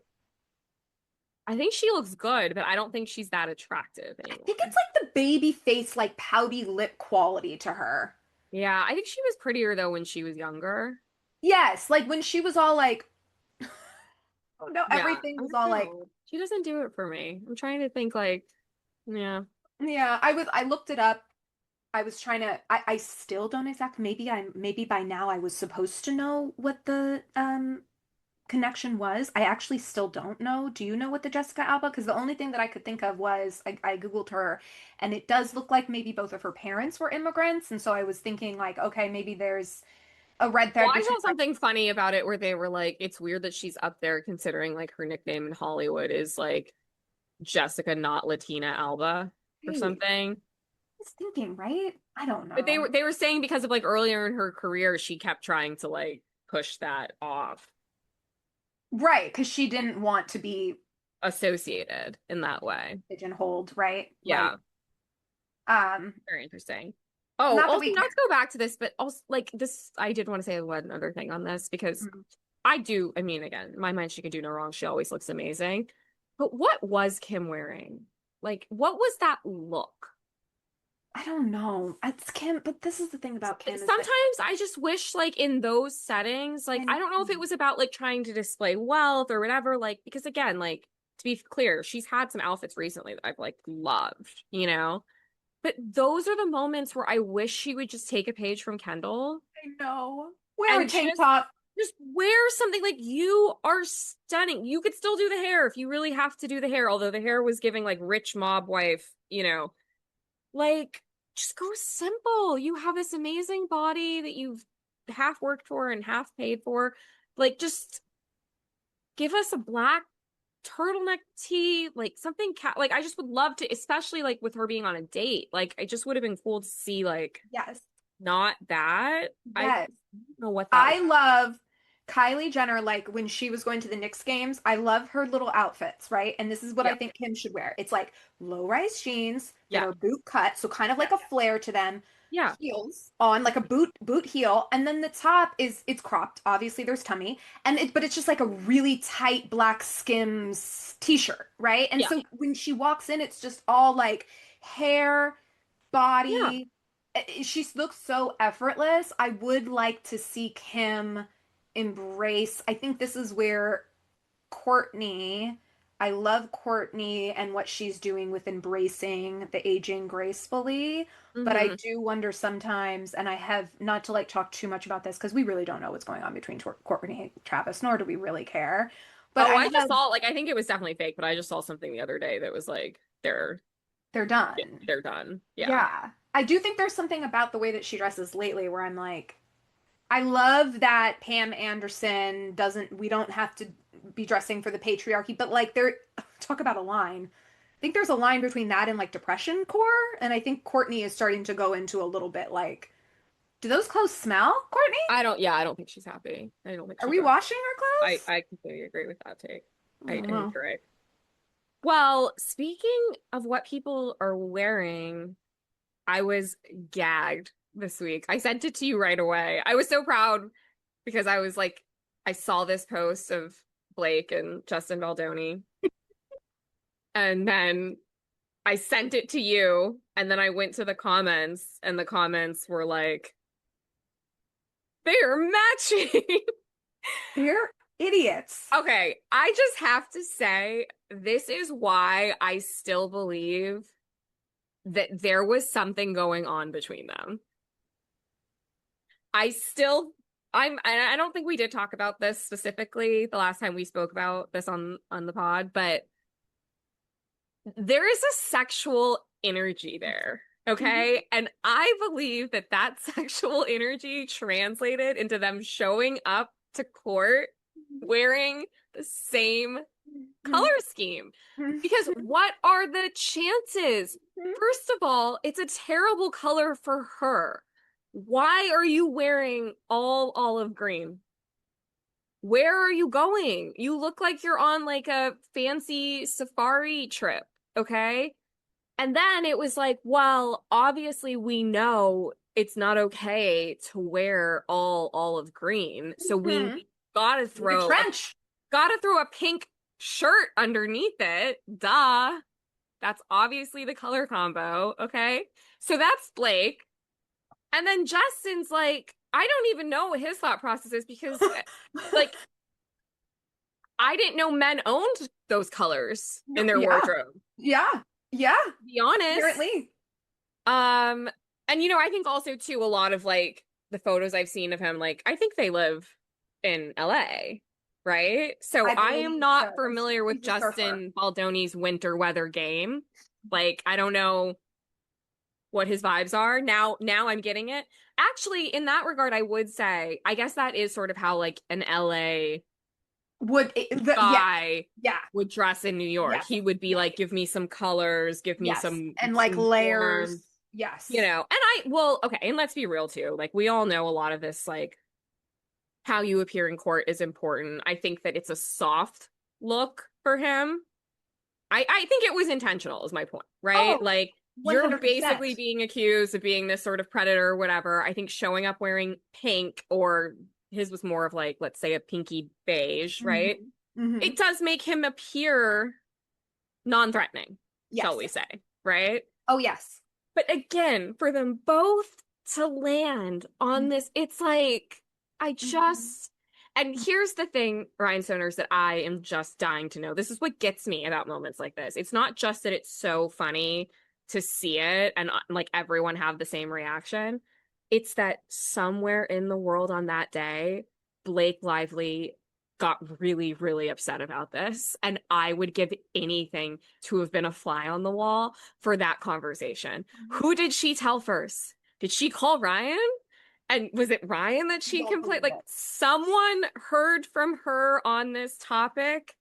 I think she looks good, but I don't think she's that attractive I think it's anymore. like the baby face, like pouty lip quality to her. Yeah, I think she was prettier though when she was younger. Yes, like when she was all like, oh no, Yeah, everything I was don't all like, know. She doesn't do it for me. I'm trying to think like, yeah. yeah, I looked it up. I was trying to, I still don't exactly, maybe by now I was supposed to know what the connection was. I actually still don't know. Do you know what the Jessica Alba? Because the only thing that I could think of was I Googled her and it does look like maybe both of her parents were immigrants. And so I was thinking like, okay, maybe there's a red Well, thread I between saw like, something funny about it where they were like, it's weird that she's up there considering like her nickname in Hollywood is like Jessica, not Latina Alba or hey, something. I was thinking, right? I don't But they know. were saying because of like earlier in her career, she kept trying to like push that off, Right, because she didn't want to be associated in that way. pigeonholed, right? Like, Yeah, um, very interesting. Oh, not that also we, not to go back to this, but also like this, I did want to say one other thing on this because mm, I do, I mean, again, in my mind, she can do no wrong. She always looks amazing. But what was Kim wearing? Like, what was that look? I don't know. It's Kim, but this is the thing about Kim is that, Sometimes I just wish, like, in those settings, like, and I don't know if it was about, like, trying to display wealth or whatever, like, because again, like, to be clear, she's had some outfits recently that I've, like, loved, you know? But those are the moments where I wish she would just take a page from Kendall I know. Wear a and tank top. just wear something like you are stunning. You could still do the hair if you really have to do the hair, although the hair was giving like rich mob wife, you know, like just go simple. You have this amazing body that you've half worked for and half paid for. Like just give us a black turtleneck tee, like something like I just would love to, especially like with her being on a date. Like it just would have been cool to see like Yes. not that. I Yes. don't know what that was. I love Kylie Jenner, like when she was going to the Knicks games. I love her little outfits, right? And this is what I Yeah. think Kim should wear. It's like low-rise jeans that Yeah. are boot cut, so kind of like Yeah. a flare to them, Yeah. heels on like a boot heel, and then the top is it's cropped. Obviously, there's tummy, and but it's just like a really tight black Skims t-shirt, right? And Yeah. so when she walks in, it's just all like hair, Yeah. body. She looks so effortless. I would like to see Kim embrace. I think this is where Courtney I love Courtney and what she's doing with embracing the aging gracefully. But I Hmm. do wonder sometimes, and I have not to like talk too much about this because we really don't know what's going on between Courtney and Travis, nor do we really care. But Oh, I I just have, saw like I think it was definitely fake, but I just saw something the other day that was like they're done. they're done. Yeah. Yeah. I do think there's something about the way that she dresses lately where I'm like, I love that Pam Anderson doesn't, we don't have to be dressing for the patriarchy, but like there, talk about a line. I think there's a line between that and like depression core. And I think Courtney is starting to go into a little bit like, do those clothes smell, Courtney? I don't think she's happy. I don't think Are she we dressed. washing her clothes? I completely agree with that take. I I don't think know. you're right. Well, speaking of what people are wearing, I was gagged this week. I sent it to you right away. I was so proud because I was like, I saw this post of Blake and Justin Baldoni, and then I sent it to you, and then I went to the comments, and the comments were like, they are matching. They're idiots. Okay, I just have to say, this is why I still believe that there was something going on between them. I still I don't think we did talk about this specifically the last time we spoke about this on the pod, but there is a sexual energy there. Mhm. Okay. And I believe that that sexual energy translated into them showing up to court wearing the same color scheme. Because what are the chances? First of all, it's a terrible color for her. Why are you wearing all olive green? Where are you going? You look like you're on like a fancy safari trip, okay? And then it was like, well, obviously we know it's not okay to wear all olive green. So Mhm. we gotta Need a throw a trench. gotta throw a pink shirt underneath it. Duh. That's obviously the color combo, okay? So that's Blake. And then Justin's like, I don't even know what his thought process is because like I didn't know men owned those colors in their Yeah. wardrobe, Yeah. Yeah. to be honest. Apparently. Um, and I think also too a lot of like the photos I've seen of him, like I think they live in LA, right? So I I am believe not so. familiar with He's a surfer. Justin Baldoni's winter weather game. Like I don't know what his vibes are. Now I'm getting it. Actually, in that regard, I would say, I guess that is sort of how like an LA Yeah, guy yeah, would dress in New York. yes, He would be yes, like, give me some colors, give me yes. And like some warmth, layers. Yes. And I, well, okay, and let's be real too. Like we all know a lot of this, like how you appear in court is important. I think that it's a soft look for him. I think it was intentional, is my point, right? Oh, Like you're 100%. basically being accused of being this sort of predator or whatever. I think showing up wearing pink, or his was more of like, let's say a pinky beige, right? Hmm. Hmm. It does make him appear non-threatening, shall Yes. we say, right? Oh, yes. But again, for them both to land on this, it's like, I Mhm. just, and here's the thing, Rhinestoners, that I am just dying to know. This is what gets me about moments like this. It's not just that it's so funny to see it and like everyone have the same reaction. It's that somewhere in the world on that day, Blake Lively got really, really upset about this. And I would give anything to have been a fly on the wall for that conversation. Who did she tell first? Did she call Ryan? And was it Ryan that she Don't complained? believe Like it. someone heard from her on this topic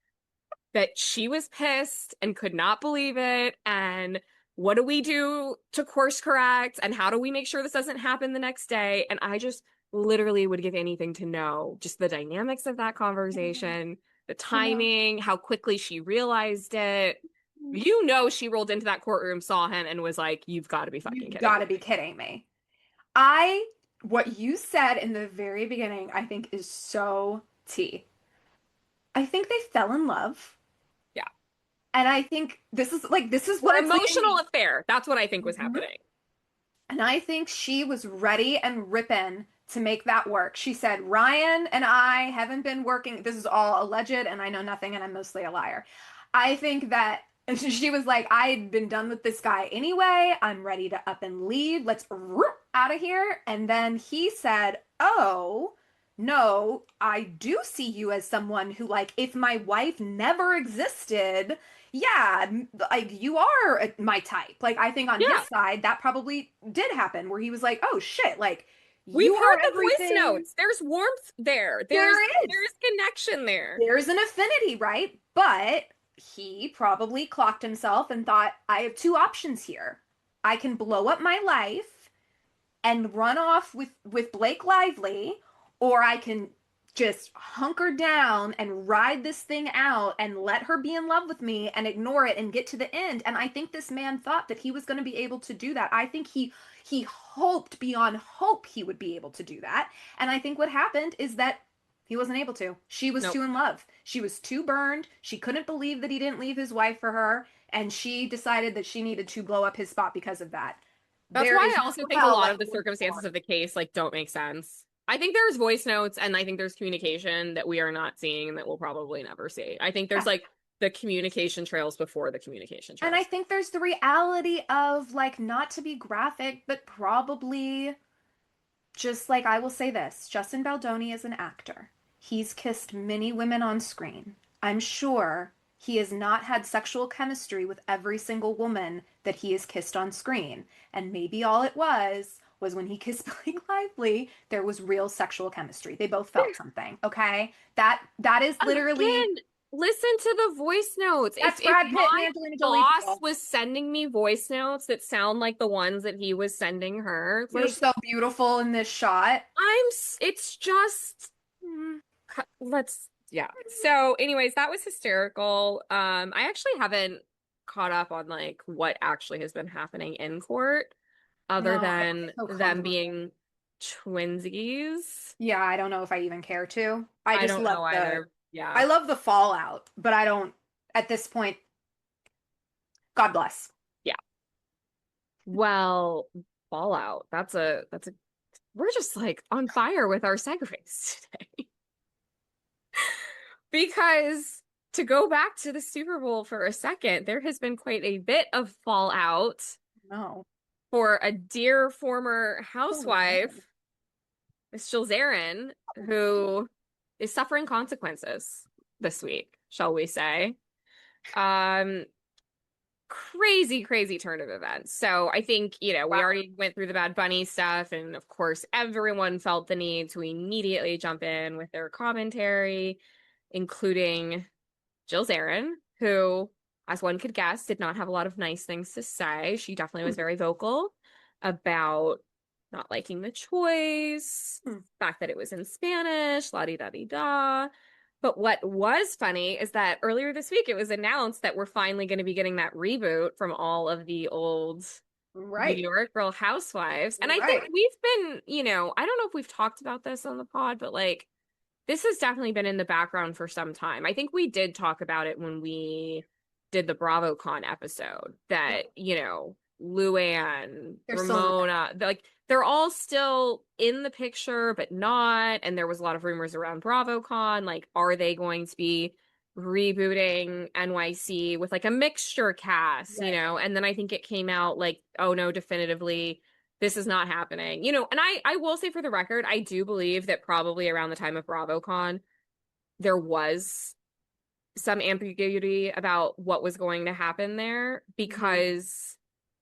that she was pissed and could not believe it. And what do we do to course correct? And how do we make sure this doesn't happen the next day? And I just literally would give anything to know just the dynamics of that Mhm. conversation, the I know. timing, how quickly she realized it. Mhm. She rolled into that courtroom, saw him, and was like, you've got to be fucking You've kidding got me. to be kidding me. I, what you said in the very beginning, I think is so tea. I think they fell in love. Yeah. And I think this is what Or it's leading emotional me. affair. That's what I think was Mhm. happening. And I think she was ready and ripping to make that work. She said, Ryan and I haven't been working. This is all alleged, and I know nothing, and I'm mostly a liar. I think that she was like, I'd been done with this guy anyway. I'm ready to up and leave. Let's out of here. And then he said, oh, no, I do see you as someone who, like, if my wife never existed, yeah, like you are my type. Like, I think on his Yeah. side, that probably did happen where he was like, oh shit, like, We've you heard are the voice everything. notes. There's warmth there. There is. There's connection there. There's an affinity, right? But he probably clocked himself and thought, I have two options here. I can blow up my life and run off with Blake Lively, or I can just hunker down and ride this thing out and let her be in love with me and ignore it and get to the end. And I think this man thought that he was going to be able to do that. I think he hoped beyond hope he would be able to do that. And I think what happened is that he wasn't able to. She was Nope. too in love. She was too burned. She couldn't believe that he didn't leave his wife for her, and she decided that she needed to blow up his spot because of that. That's There why is I no also think a hell lot like of the this circumstances before. of the case like don't make sense. I think there's voice notes and I think there's communication that we are not seeing and that we'll probably never see. I think there's Yeah. like the communication trails before the communication And I trails. think there's the reality of, like, not to be graphic, but probably just like, I will say this, Justin Baldoni is an actor. He's kissed many women on screen. I'm sure he has not had sexual chemistry with every single woman that he has kissed on screen. And maybe all it was when he kissed Blake Lively, there was real sexual chemistry. They both felt something, okay? That is literally, Again, listen to the voice notes. that's If Brad Pitt and my Angelina Jolie. boss was sending me voice notes that sound like the ones that he was sending her, You're like so beautiful in this shot. it's just let's yeah. So anyways, that was hysterical. I actually haven't caught up on like what actually has been happening in court other No, than it's so them convoluted. being twinsies. Yeah, I don't know if I even care to. I I just don't love know either. Yeah. I love the fallout, but I don't at this point, God bless. Yeah. Well, Fallout. That's a we're just like on fire with our segues today. Because to go back to the Super Bowl for a second, there has been quite a bit of fallout No. for a dear former Oh, man. housewife, Miss Jill Zarin, who is suffering consequences this week, shall we say. Um, crazy turn of events. So I think, we Wow. already went through the Bad Bunny stuff, and of course, everyone felt the need to immediately jump in with their commentary, including Jill Zarin, who, as one could guess, did not have a lot of nice things to say. She definitely was very vocal about not liking the choice, Hmm. the fact that it was in Spanish, la di da di da. But what was funny is that earlier this week it was announced that we're finally going to be getting that reboot from all of the old New Right. York Real Housewives. And I think Right. we've been, I don't know if we've talked about this on the pod, but like this has definitely been in the background for some time. I think we did talk about it when we did the BravoCon episode that, Luann, There's so Ramona, like they're all still in the picture, but not. And there was a lot of rumors around BravoCon. Like, are they going to be rebooting NYC with like a mixture cast, right. And then I think it came out like, oh no, definitively this is not happening. And I will say for the record, I do believe that probably around the time of BravoCon, there was some ambiguity about what was going to happen there because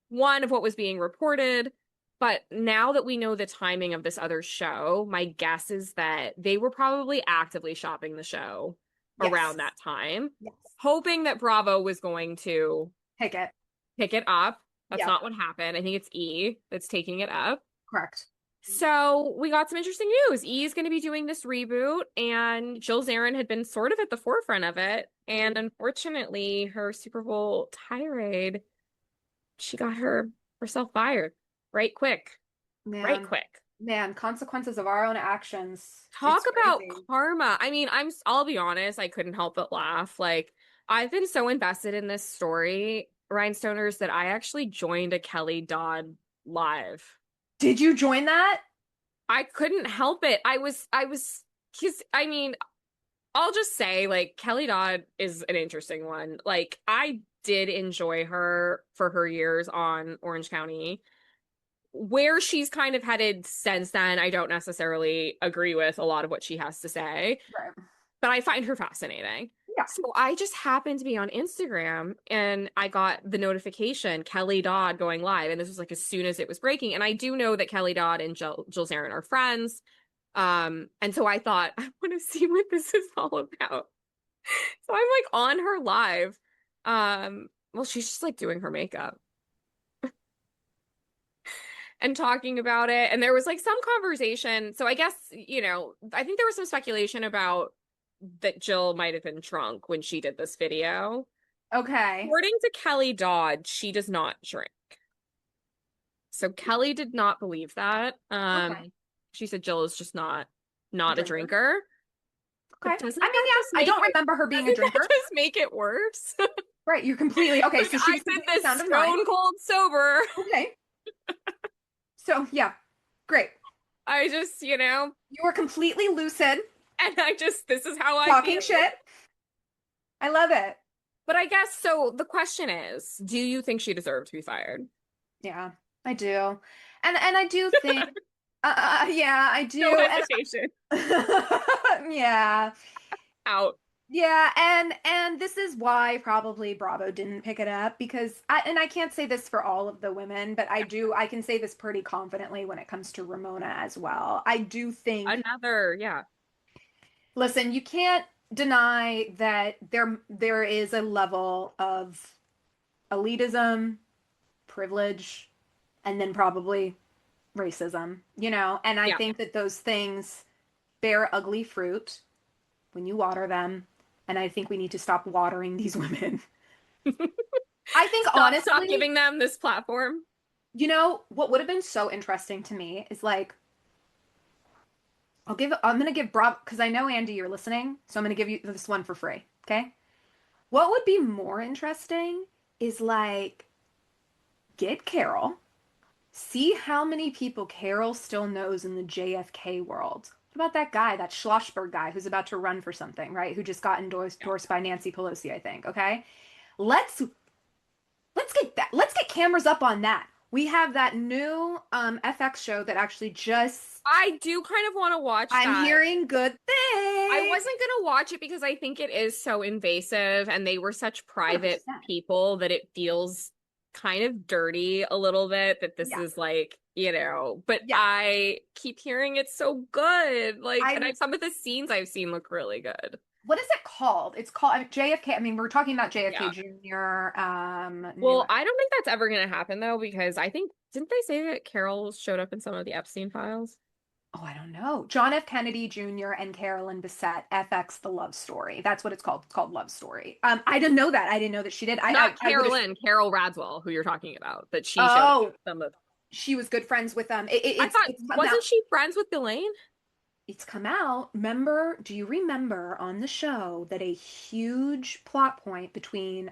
one of what was being reported, but now that we know the timing of this other show, my guess is that they were probably actively shopping the show Yes. around that time, Yes. hoping that Bravo was going to Pick it. pick it up. That's Yep. not what happened. I think it's E that's taking it up. Correct. So we got some interesting news. E is going to be doing this reboot, and Jill Zarin had been sort of at the forefront of it. And unfortunately, her Super Bowl tirade, she got herself fired right quick. Right Man. quick. Man, consequences of our own actions. Talk It's about crazy. karma. I mean, I'll be honest, I couldn't help but laugh. Like, I've been so invested in this story, Rhinestoners, that I actually joined a Kelly Dodd live. Did you join that? I couldn't help it. I was, because I mean, I'll just say, like, Kelly Dodd is an interesting one. Like, I did enjoy her for her years on Orange County. Where she's kind of headed since then, I don't necessarily agree with a lot of what she has to say, Right. but I find her fascinating. Yeah. So I just happened to be on Instagram and I got the notification, Kelly Dodd going live. And this was like as soon as it was breaking. And I do know that Kelly Dodd and Jill Zarin are friends. And so I thought, I want to see what this is all about. So I'm like on her live. Well, she's just like doing her makeup and talking about it. And there was like some conversation. So I guess, I think there was some speculation about that Jill might have been drunk when she did this video. Okay. According to Kelly Dodd, she does not drink. So Kelly did not believe that. Okay. She said Jill is just not a drinker. Okay. But doesn't I mean, that just yeah, I make don't it- remember her being a doesn't that drinker. just make it worse? Right, you're completely okay. So I she's did completely this sound of mind. stone cold sober. Okay. So yeah, great. I just, You were completely lucid, and this is how I talking feel. shit. I love it. But I guess so. The question is, do you think she deserved to be fired? Yeah, I do, and I do think, yeah, I do. No hesitation. Yeah. Out. Yeah, and this is why probably Bravo didn't pick it up because I can't say this for all of the women, but I can say this pretty confidently when it comes to Ramona as well. I do think Yeah. listen, you can't deny that there is a level of elitism, privilege, and then probably racism, and I Yeah. think that those things bear ugly fruit when you water them. And I think we need to stop watering these women. I think honestly, stop giving them this platform. What would have been so interesting to me is like, I'm going to give Bravo, because I know, Andy, you're listening. So I'm going to give you this one for free. Okay. What would be more interesting is like, get Carol, see how many people Carol still knows in the JFK world. What about that guy, that Schlossberg guy who's about to run for something, right? Who just got endorsed by Nancy Pelosi, I think. Okay. Let's get cameras up on that. We have that new FX show that actually just I do kind of want to watch that. I'm hearing good things. I wasn't gonna watch it because I think it is so invasive and they were such private 100%. people that it feels kind of dirty a little bit that this is like, but I keep hearing it's so good. Like, some of the scenes I've seen look really good. What is it called? It's called JFK. I mean, we're talking about JFK Jr. Well, I don't think that's ever going to happen though, because I think, didn't they say that Carol showed up in some of the Epstein files? Oh, I don't know. John F. Kennedy Jr. and Carolyn Bessette, FX The Love Story. That's what it's called. It's called Love Story. I didn't know that. I didn't know that she did. Not Carolyn, Carol Radswell, who you're talking about, that she showed some of. She was good friends with them. Wasn't she friends with Elaine? It's come out. Do you remember on the show that a huge plot point between,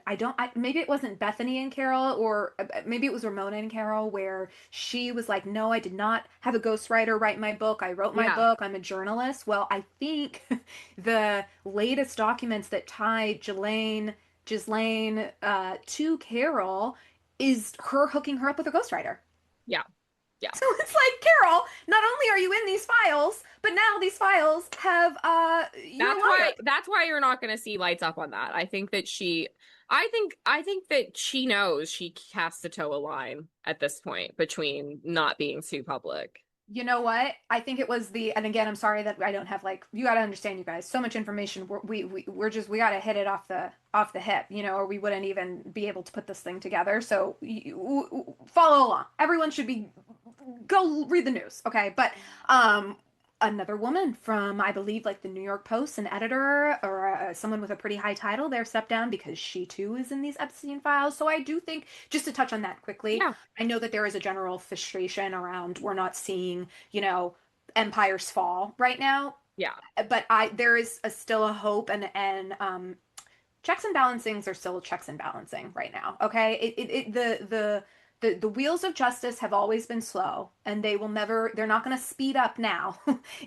maybe it wasn't Bethany and Carol, or maybe it was Ramona and Carol, where she was like, no, I did not have a ghostwriter write my book. I wrote my book. I'm a journalist. Well, I think the latest documents that tie Ghislaine to Carol is her hooking her up with a ghostwriter. Yeah. Yeah. So it's like, Carol, not only are you in these files, but now these files have that's why you're not going to see lights up on that. I think that I think that she knows she has to toe a line at this point between not being too public. You know what? I think it was and again, I'm sorry that I don't have you got to understand, you guys, so much information. We got to hit it off the hip, or we wouldn't even be able to put this thing together. So follow along. Everyone should go read the news. Okay. But, another woman from, I believe, like the New York Post, an editor or someone with a pretty high title there, stepped down because she too is in these Epstein files. So I do think, just to touch on that quickly, I know that there is a general frustration around we're not seeing, empires fall right now. Yeah. But there is still a hope and checks and balancings are still checks and balancing right now. Okay. The the wheels of justice have always been slow, and they're not going to speed up now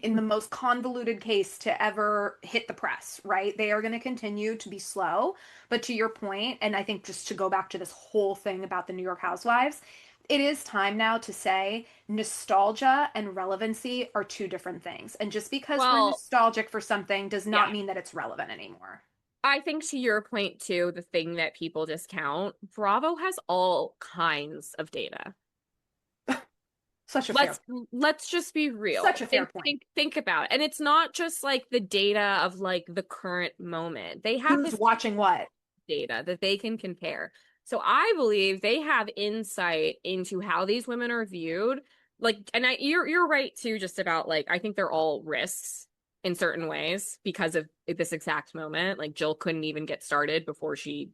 in the most convoluted case to ever hit the press, right? They are going to continue to be slow. But to your point, and I think just to go back to this whole thing about the New York Housewives, it is time now to say nostalgia and relevancy are two different things. And just because we're Well, nostalgic for something does not yeah. mean that it's relevant anymore. I think to your point too, the thing that people discount, Bravo has all kinds of data. Such a fair, Let's let's just be real. such a fair point. Think about it. And it's not just like the data of like the current moment. They have Who's watching what? data that they can compare. So I believe they have insight into how these women are viewed. Like, and you're right too, just about like I think they're all risks in certain ways because of this exact moment. Like Jill couldn't even get started before she,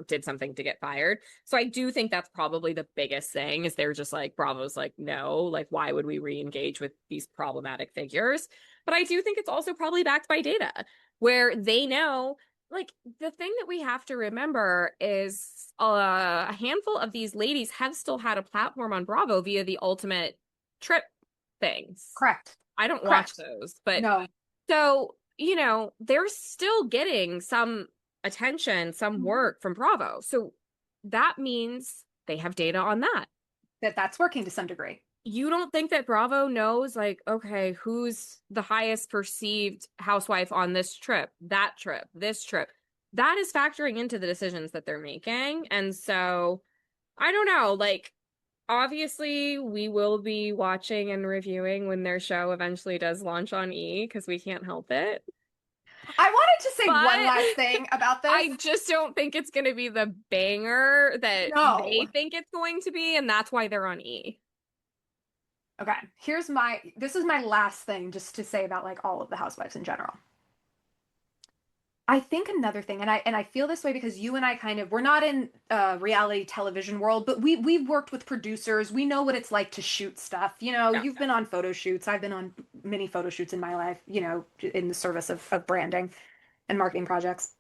did something to get fired. So I do think that's probably the biggest thing is they're just like Bravo's like, no, like why would we re-engage with these problematic figures? But I do think it's also probably backed by data where they know like the thing that we have to remember is a handful of these ladies have still had a platform on Bravo via the ultimate trip things. Correct. I don't watch Correct. those, but No. so, they're still getting some attention, some work from Bravo. So that means they have data on that. That's working to some degree. You don't think that Bravo knows, like, okay, who's the highest perceived housewife on this trip, that trip, this trip? That is factoring into the decisions that they're making. And so, I don't know, like, obviously we will be watching and reviewing when their show eventually does launch on E because we can't help it. I wanted to say But one last thing about this. I just don't think it's going to be the banger that No. they think it's going to be, and that's why they're on E. Okay, this is my last thing just to say about like all of the housewives in general. I think another thing, and I feel this way because you and I we're not in reality television world, but we've worked with producers. We know what it's like to shoot stuff. Yeah. You've been on photo shoots. I've been on many photo shoots in my life, in the service of branding and marketing projects.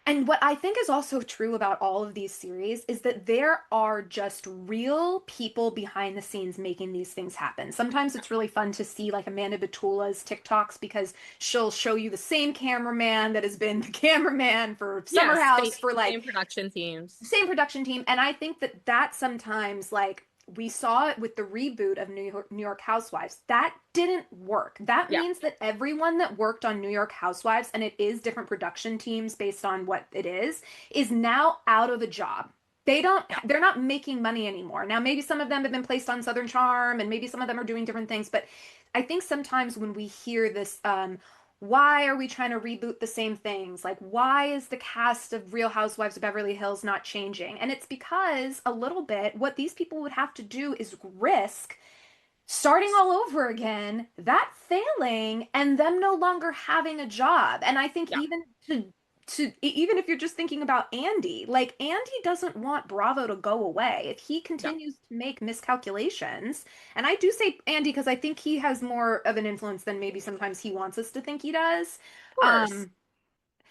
And what I think is also true about all of these series is that there are just real people behind the scenes making these things happen. Sometimes it's really fun to see like Amanda Batula's TikToks because she'll show you the same cameraman that has been the cameraman for Summer House for like same production teams. Same production team. And I think that sometimes like we saw it with the reboot of New York Housewives. That didn't work. That means that everyone that worked on New York Housewives, and it is different production teams based on what it is now out of a job. They're not making money anymore. Now, maybe some of them have been placed on Southern Charm and maybe some of them are doing different things. But I think sometimes when we hear this, why are we trying to reboot the same things? Like, why is the cast of Real Housewives of Beverly Hills not changing? And it's because a little bit what these people would have to do is risk starting all over again, that failing, and them no longer having a job. And I think even even if you're just thinking about Andy, like Andy doesn't want Bravo to go away. If he continues to make miscalculations, and I do say Andy because I think he has more of an influence than maybe sometimes he wants us to think he does. Of course.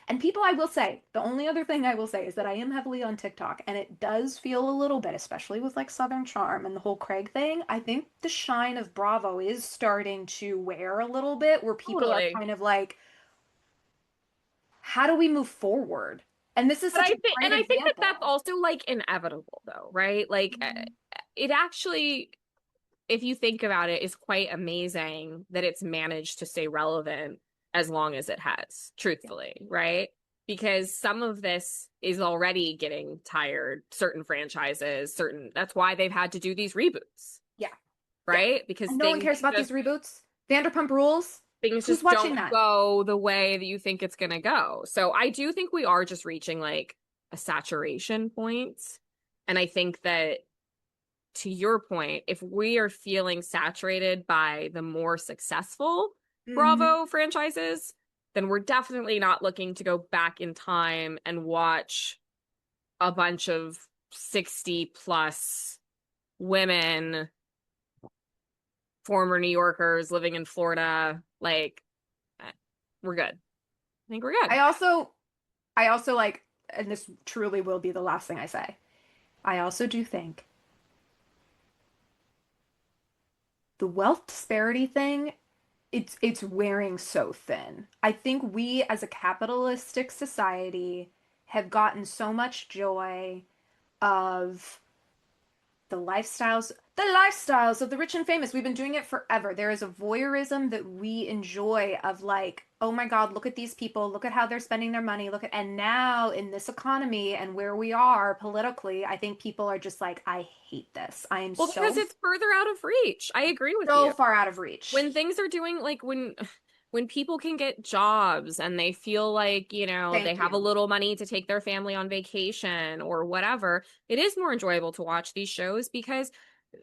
And people, I will say, the only other thing I will say is that I am heavily on TikTok, and it does feel a little bit, especially with like Southern Charm and the whole Craig thing. I think the shine of Bravo is starting to wear a little bit, where people are kind of like, how do we move forward? And this is such a great example. I think that that's also like inevitable though, right? Like it actually, if you think about it, is quite amazing that it's managed to stay relevant as long as it has, truthfully, right? Because some of this is already getting tired, certain franchises, that's why they've had to do these reboots. Yeah. Right? Because no one cares about these reboots. Vanderpump Rules. Things just don't go the way that you think it's going to go. So I do think we are just reaching like a saturation point. And I think that to your point, if we are feeling saturated by the more successful Bravo franchises, then we're definitely not looking to go back in time and watch a bunch of 60 plus women, former New Yorkers living in Florida. Like, we're good. I think we're good. I also like, and this truly will be the last thing I say. I also do think the wealth disparity thing, it's wearing so thin. I think we as a capitalistic society have gotten so much joy of the lifestyles of the rich and famous. We've been doing it forever. There is a voyeurism that we enjoy of like, oh my God, look at these people, look at how they're spending their money, look at, and now in this economy and where we are politically, I think people are just like, I hate this. I am Well, because so it's further out of reach. I agree with so you. far out of reach. When things are doing like when people can get jobs and they feel like, they Thank have a you. little money to take their family on vacation or whatever, it is more enjoyable to watch these shows because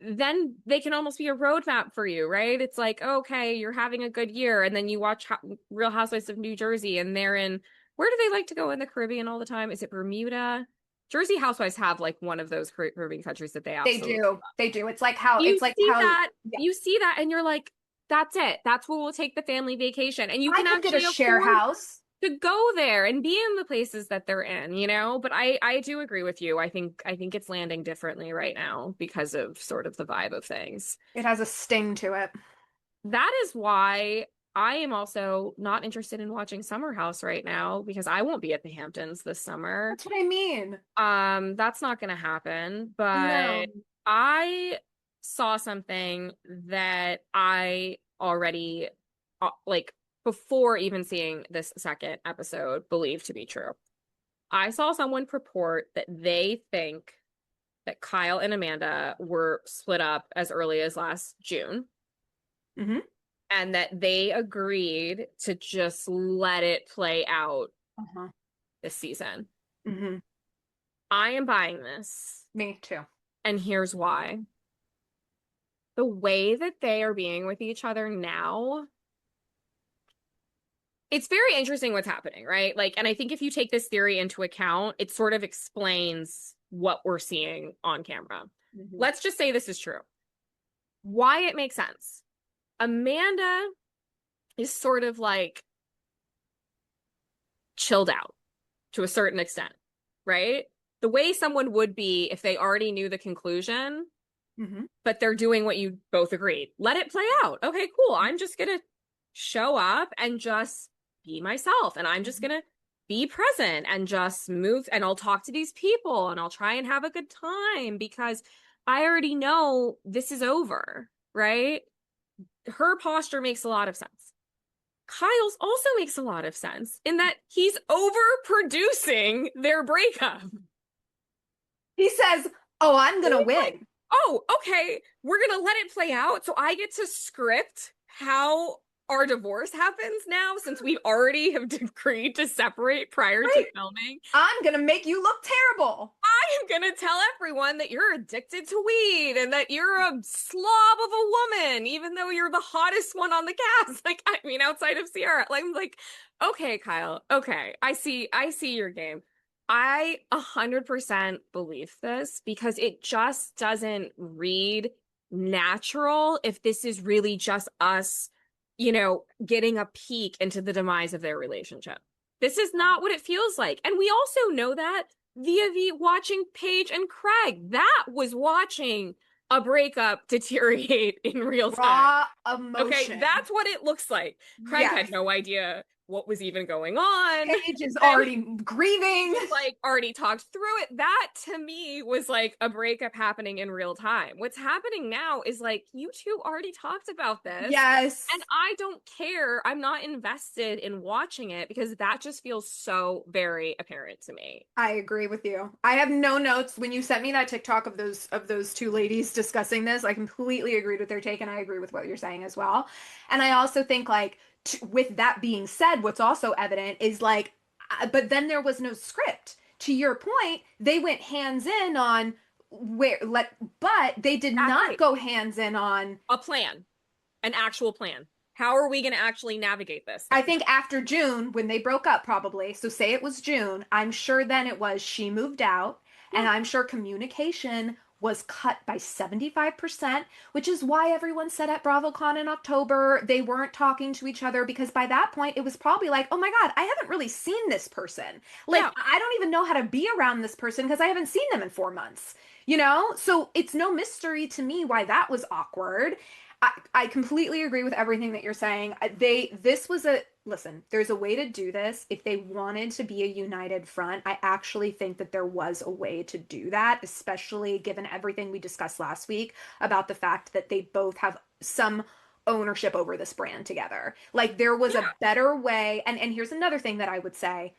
then they can almost be a roadmap for you, right? It's like, okay, you're having a good year, and then you watch Real Housewives of New Jersey, and they're in, where do they like to go in the Caribbean all the time? Is it Bermuda? Jersey Housewives have like one of those Caribbean countries that they They absolutely do. love. They do. You It's like see how that, yeah. you see that, and you're like, that's it. That's where we'll take the family vacation. And you I can could get a actually share afford house. to go there and be in the places that they're in. But I do agree with you. I think it's landing differently right now because of sort of the vibe of things. It has a sting to it. That is why I am also not interested in watching Summer House right now because I won't be at the Hamptons this summer. That's what I mean. That's not going to happen, but No. I saw something that I already like before even seeing this second episode believed to be true. I saw someone purport that they think that Kyle and Amanda were split up as early as last June Hmm. and that they agreed to just let it play out Uh-huh. this season. Hmm. I am buying this, Me too. and here's why. The way that they are being with each other now, it's very interesting what's happening, right? Like, and I think if you take this theory into account, it sort of explains what we're seeing on camera. Hmm. Let's just say this is true. Why it makes sense. Amanda is sort of like chilled out to a certain extent, right? The way someone would be if they already knew the conclusion, Hmm. but they're doing what you both agreed. Let it play out. Okay, cool. I'm just gonna show up and just be myself, and I'm just gonna be present and just move, and I'll talk to these people and I'll try and have a good time because I already know this is over, right? Her posture makes a lot of sense. Kyle's also makes a lot of sense in that he's overproducing their breakup. He says, "Oh, I'm gonna He's like, win." oh, okay, we're gonna let it play out. So I get to script how our divorce happens now since we already have agreed to separate prior to Right. filming. I'm gonna make you look terrible. I am gonna tell everyone that you're addicted to weed and that you're a slob of a woman, even though you're the hottest one on the cast. Like, I mean, outside of Sierra. Like, I'm like, okay, Kyle, okay, I see your game. I 100% believe this because it just doesn't read natural if this is really just us, getting a peek into the demise of their relationship. This is not what it feels like. And we also know that via the watching Paige and Craig. That was watching a breakup deteriorate in real time. Raw Okay, emotion. that's what it looks like. Craig Yes. had no idea what was even going on. Paige is And already grieving. was like already talked through it. That to me was like a breakup happening in real time. What's happening now is like you two already talked about this. Yes. And I don't care. I'm not invested in watching it because that just feels so very apparent to me. I agree with you. I have no notes. When you sent me that TikTok of those two ladies discussing this, I completely agreed with their take, and I agree with what you're saying as well. And I also think like with that being said, what's also evident is like, but then there was no script. To your point, they went hands in on but they did That's not right. go hands in on. A plan, an actual plan. How are we going to actually navigate this I thing? think after June, when they broke up, probably. So say it was June. I'm sure then it was she moved out, and Yeah. I'm sure communication was cut by 75%, which is why everyone said at BravoCon in October they weren't talking to each other, because by that point it was probably like, oh my God, I haven't really seen this person. Like, Yeah. I don't even know how to be around this person because I haven't seen them in 4 months, you know? So it's no mystery to me why that was awkward. I completely agree with everything that you're saying. This was a, listen, there's a way to do this. If they wanted to be a united front, I actually think that there was a way to do that, especially given everything we discussed last week about the fact that they both have some ownership over this brand together. Like, there was a better way. And here's another thing that I would say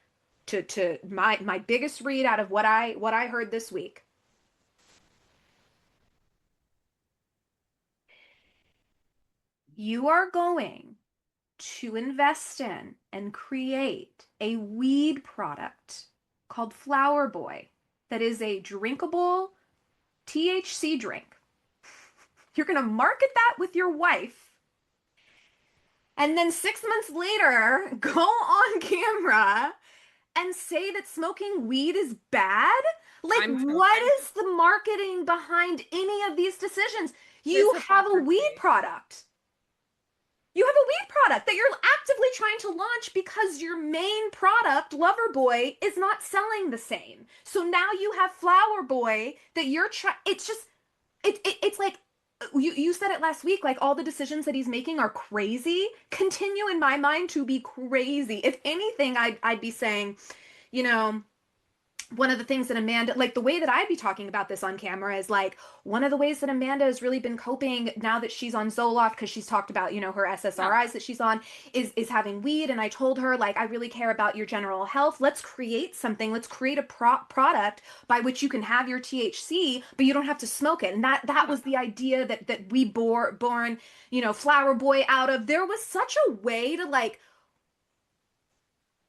to my biggest read out of what I heard this week. You are going to invest in and create a weed product called Flower Boy that is a drinkable THC drink. You're going to market that with your wife. And then 6 months later, go on camera and say that smoking weed is bad? Like, what is the marketing behind any of these decisions? You have a weed product. You have a weed product that you're actively trying to launch because your main product, Lover Boy, is not selling the same. So now you have Flower Boy that you're trying. It's just, it's like, you said it last week, like all the decisions that he's making are crazy, continue in my mind to be crazy. If anything, I'd be saying, you know, one of the things that Amanda, like the way that I'd be talking about this on camera is like, one of the ways that Amanda has really been coping now that she's on Zoloft, because she's talked about, you know, her SSRIs that she's on, is having weed. And I told her, like, I really care about your general health. Let's create something. Let's create a product by which you can have your THC, but you don't have to smoke it. And that was the idea that we born, you know, Flower Boy out of. There was such a way to, like,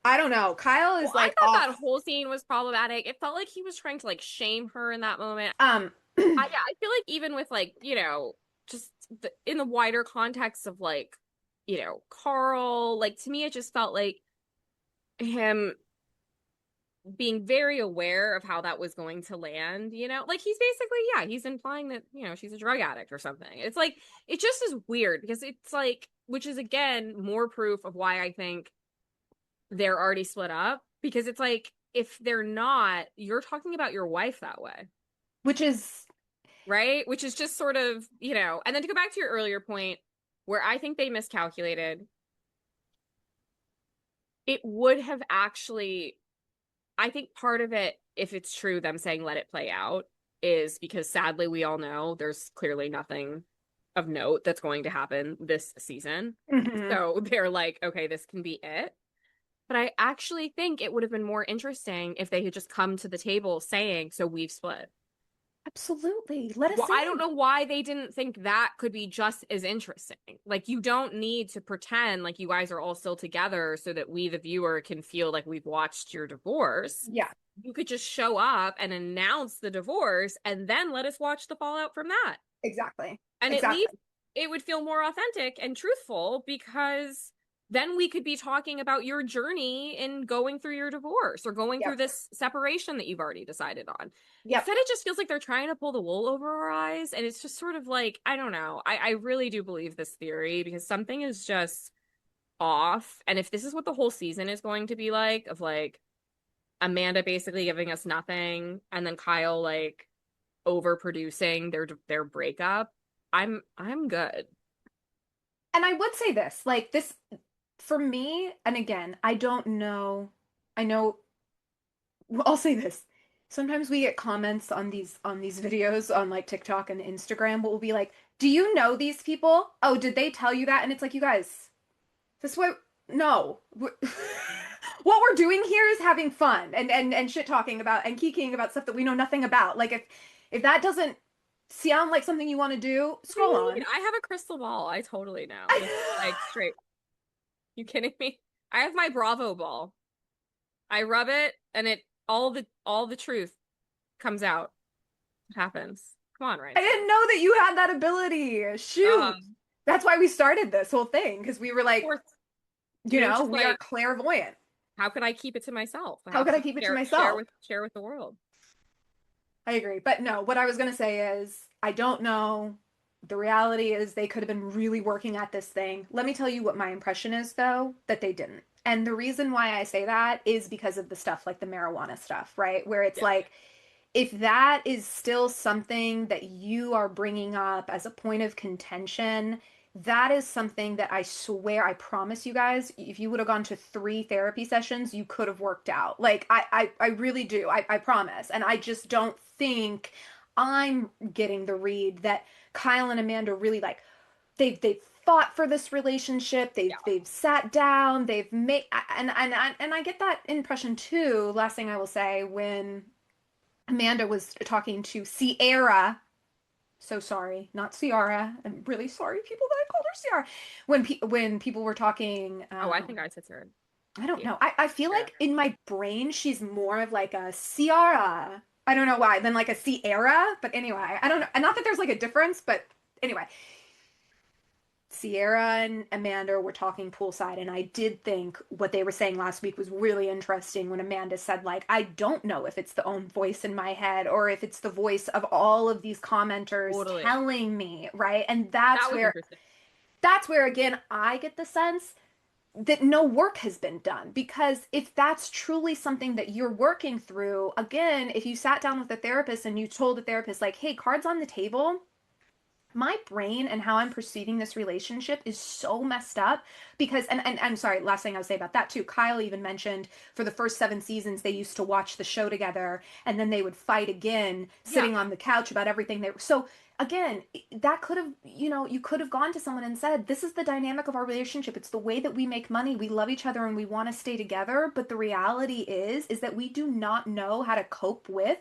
I don't know. Kyle is like, I thought that whole scene was problematic. It felt like he was trying to like shame her in that moment. Yeah, I feel like even with like, you know, just in the wider context of like, you know, Carl, like to me, it just felt like him being very aware of how that was going to land, you know, like he's basically, yeah, he's implying that, you know, she's a drug addict or something. It's like, it just is weird because it's like, which is again, more proof of why I think they're already split up, because it's like, if they're not, you're talking about your wife that way. which is Right? Which is just sort of, you know, and then to go back to your earlier point where I think they miscalculated, it would have actually, I think part of it, if it's true, them saying let it play out, is because sadly we all know there's clearly nothing of note that's going to happen this season. So they're like, okay, this can be it. But I actually think it would have been more interesting if they had just come to the table saying, so we've split. Absolutely. Let us Well, I in. don't know why they didn't think that could be just as interesting. Like, you don't need to pretend like you guys are all still together so that we, the viewer, can feel like we've watched your divorce. Yeah, You could just show up and announce the divorce and then let us watch the fallout from that. exactly. And at Exactly. least it would feel more authentic and truthful, because then we could be talking about your journey in going through your divorce or going through this separation that you've already decided on. Yep. Instead, it just feels like they're trying to pull the wool over our eyes. And it's just sort of like, I don't know. I really do believe this theory because something is just off. And if this is what the whole season is going to be like, of like Amanda basically giving us nothing and then Kyle like overproducing their breakup, I'm good. And I would say this, like this for me, and again, I don't know. I know I'll say this. Sometimes we get comments on these videos on like TikTok and Instagram, but we'll be like, "Do you know these people? Oh, did they tell you that?" And it's like, "You guys, this way no. What we're doing here is having fun and shit talking about and kikiing about stuff that we know nothing about. Like, if that doesn't sound like something you want to do, scroll on." I have a crystal ball. I totally know. Like, straight. You kidding me? I have my Bravo ball. I rub it and it all the truth comes out. It happens. Come on, right? I didn't know that you had that ability. Shoot. That's why we started this whole thing, because we were like, you know, we are clairvoyant. How could I keep it to myself? How could I keep it to myself? Share with the world. I agree. But no, what I was going to say is I don't know. The reality is they could have been really working at this thing. Let me tell you what my impression is, though, that they didn't. And the reason why I say that is because of the stuff like the marijuana stuff, right? Where it's Yeah. like, if that is still something that you are bringing up as a point of contention, that is something that I swear, I promise you guys, if you would have gone to 3 therapy sessions, you could have worked out. Like I really do. I promise. And I just don't think I'm getting the read that Kyle and Amanda really like they've fought for this relationship. Yeah. They've sat down. They've made and I get that impression too. Last thing I will say when Amanda was talking to Sierra. So sorry, not Ciara. I'm really sorry, people that I called her Ciara. When people were talking, Oh, I think I said Sarah. I don't Yeah. know. I feel like in my brain she's more of like a Ciara. I don't know why than like a Sierra. But anyway, I don't know. And not that there's like a difference, but anyway, Sierra and Amanda were talking poolside, and I did think what they were saying last week was really interesting when Amanda said, like, I don't know if it's the own voice in my head or if it's the voice of all of these commenters Totally. telling me, right? And That was interesting. that's where again I get the sense that no work has been done because if that's truly something that you're working through, again, if you sat down with a therapist and you told the therapist like, "Hey, cards on the table, my brain and how I'm perceiving this relationship is so messed up because and I'm sorry, last thing I would say about that too. Kyle even mentioned for the first 7 seasons they used to watch the show together and then they would fight again Yeah. sitting on the couch about everything they were so again that could have you could have gone to someone and said this is the dynamic of our relationship, it's the way that we make money, we love each other and we want to stay together, but the reality is that we do not know how to cope with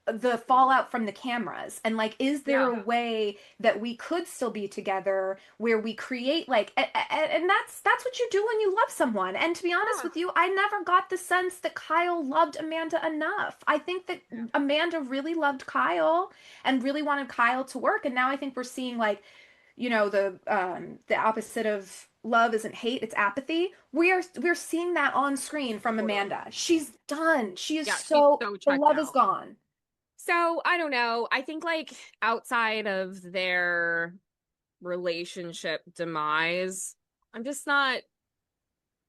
the fallout from the cameras and like is there Yeah. a way that we could still be together where we create like and that's what you do when you love someone. And to be honest Yeah. with you, I never got the sense that Kyle loved Amanda enough. I think that Amanda really loved Kyle and really wanted Kyle to work, and now I think we're seeing like the opposite of love isn't hate, it's apathy. We're seeing that on screen from Totally. Amanda. She's done. She is Yeah, she's so so the checked love is out. gone. So I don't know. I think like outside of their relationship demise, I'm just not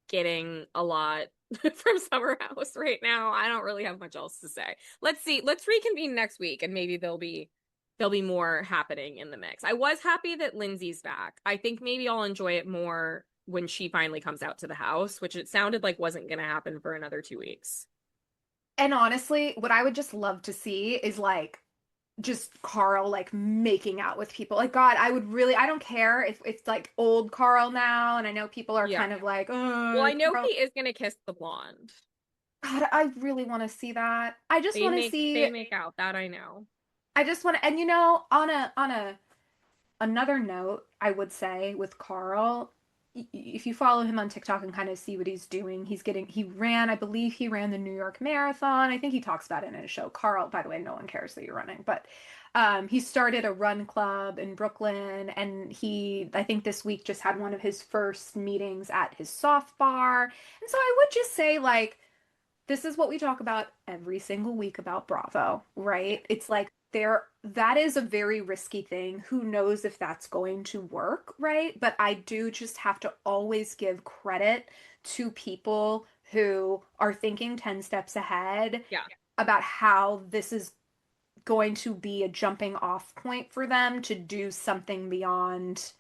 getting a lot from Summer House right now. I don't really have much else to say. Let's see. Let's reconvene next week and maybe there'll be more happening in the mix. I was happy that Lindsay's back. I think maybe I'll enjoy it more when she finally comes out to the house, which it sounded like wasn't going to happen for another 2 weeks. And honestly, what I would just love to see is like just Carl like making out with people. Like God, I would really I don't care if it's like old Carl now and I know people are Yeah. kind of like, Well, "Oh, I know he Carl." is going to kiss the blonde. God, I really want to see that. I just want to see They make out, that I know. I just want to and on a another note, I would say with Carl, if you follow him on TikTok and kind of see what he's doing, he ran, I believe he ran the New York Marathon. I think he talks about it in his show. Carl, by the way, no one cares that you're running, but he started a run club in Brooklyn, and I think this week just had one of his first meetings at his soft bar. And so I would just say, like, this is what we talk about every single week about Bravo, Yeah. right? It's like that is a very risky thing. Who knows if that's going to work, right? But I do just have to always give credit to people who are thinking 10 steps ahead Yeah. about how this is going to be a jumping off point for them to do something beyond.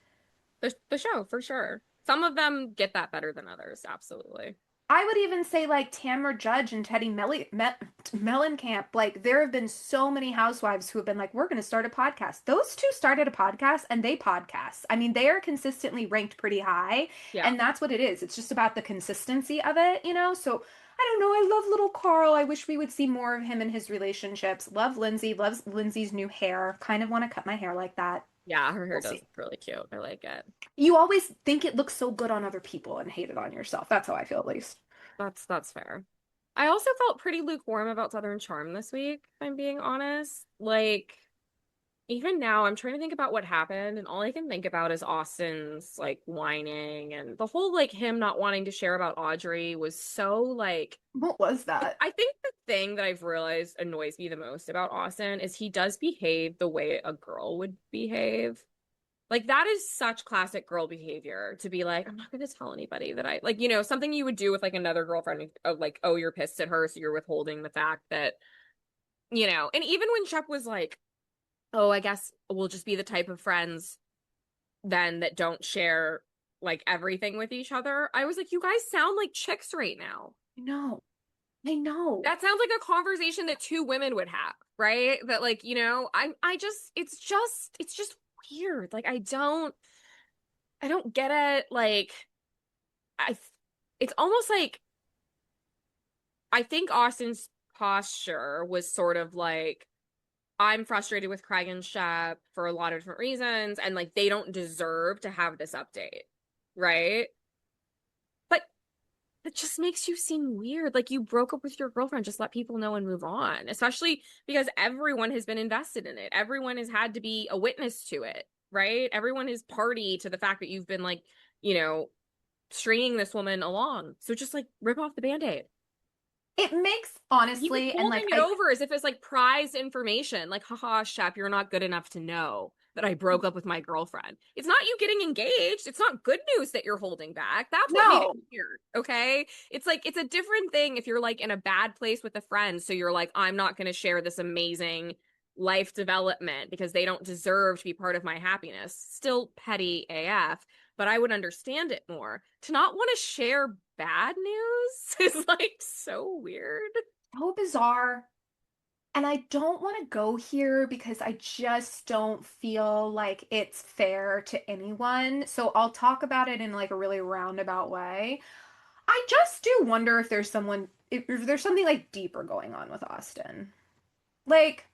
The show for sure. Some of them get that better than others, absolutely. I would even say like Tamra Judge and Mellencamp. Like there have been so many housewives who have been like, we're going to start a podcast. Those two started a podcast and they podcast. I mean, they are consistently ranked pretty high, Yeah. and that's what it is. It's just about the consistency of it. So I don't know. I love little Carl. I wish we would see more of him in his relationships. Love Lindsay. Loves Lindsay's new hair. Kind of want to cut my hair like that. Yeah, her hair We'll does see. look really cute. I like it. You always think it looks so good on other people and hate it on yourself. That's how I feel, at least. That's fair. I also felt pretty lukewarm about Southern Charm this week, if I'm being honest. Like, even now I'm trying to think about what happened, and all I can think about is Austin's like whining, and the whole like him not wanting to share about Audrey was so like What was that? I think the thing that I've realized annoys me the most about Austin is he does behave the way a girl would behave. Like that is such classic girl behavior to be like, I'm not going to tell anybody that I like, something you would do with like another girlfriend of like, oh, you're pissed at her, so you're withholding the fact that, and even when Shep was like, oh, I guess we'll just be the type of friends then that don't share like everything with each other. I was like, you guys sound like chicks right now. I know. That sounds like a conversation that two women would have, right? That like, it's just weird. Like I don't get it. Like I it's almost like I think Austin's posture was sort of like I'm frustrated with Craig and Shep for a lot of different reasons, and like they don't deserve to have this update, right? But it just makes you seem weird. Like you broke up with your girlfriend, just let people know and move on, especially because everyone has been invested in it. Everyone has had to be a witness to it, right? Everyone is party to the fact that you've been like, stringing this woman along. So just like rip off the Band-Aid. It makes He was honestly, and holding like it over as if it's like prized information. Like, haha, Shep, you're not good enough to know that I broke up with my girlfriend. It's not you getting engaged. It's not good news that you're holding back. That's what made it weird. Okay. It's like, it's a different thing if you're like in a bad place with a friend. So you're like, I'm not going to share this amazing life development because they don't deserve to be part of my happiness. Still petty AF, but I would understand it more. To not want to share bad news is like so weird. so bizarre. And I don't want to go here because I just don't feel like it's fair to anyone. So I'll talk about it in like a really roundabout way. I just do wonder if if there's something like deeper going on with Austin. Like,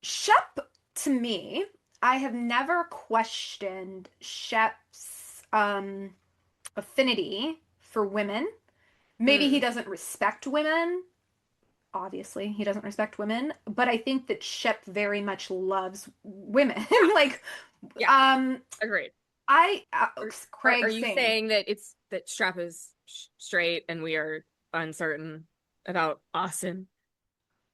Shep, to me, I have never questioned Shep's affinity for women. Maybe he doesn't respect women. Obviously, he doesn't respect women, but I think that Shep very much loves women. Like, Yeah, agreed. I Craig Are you saying that it's that Strap is straight and we are uncertain about Austin?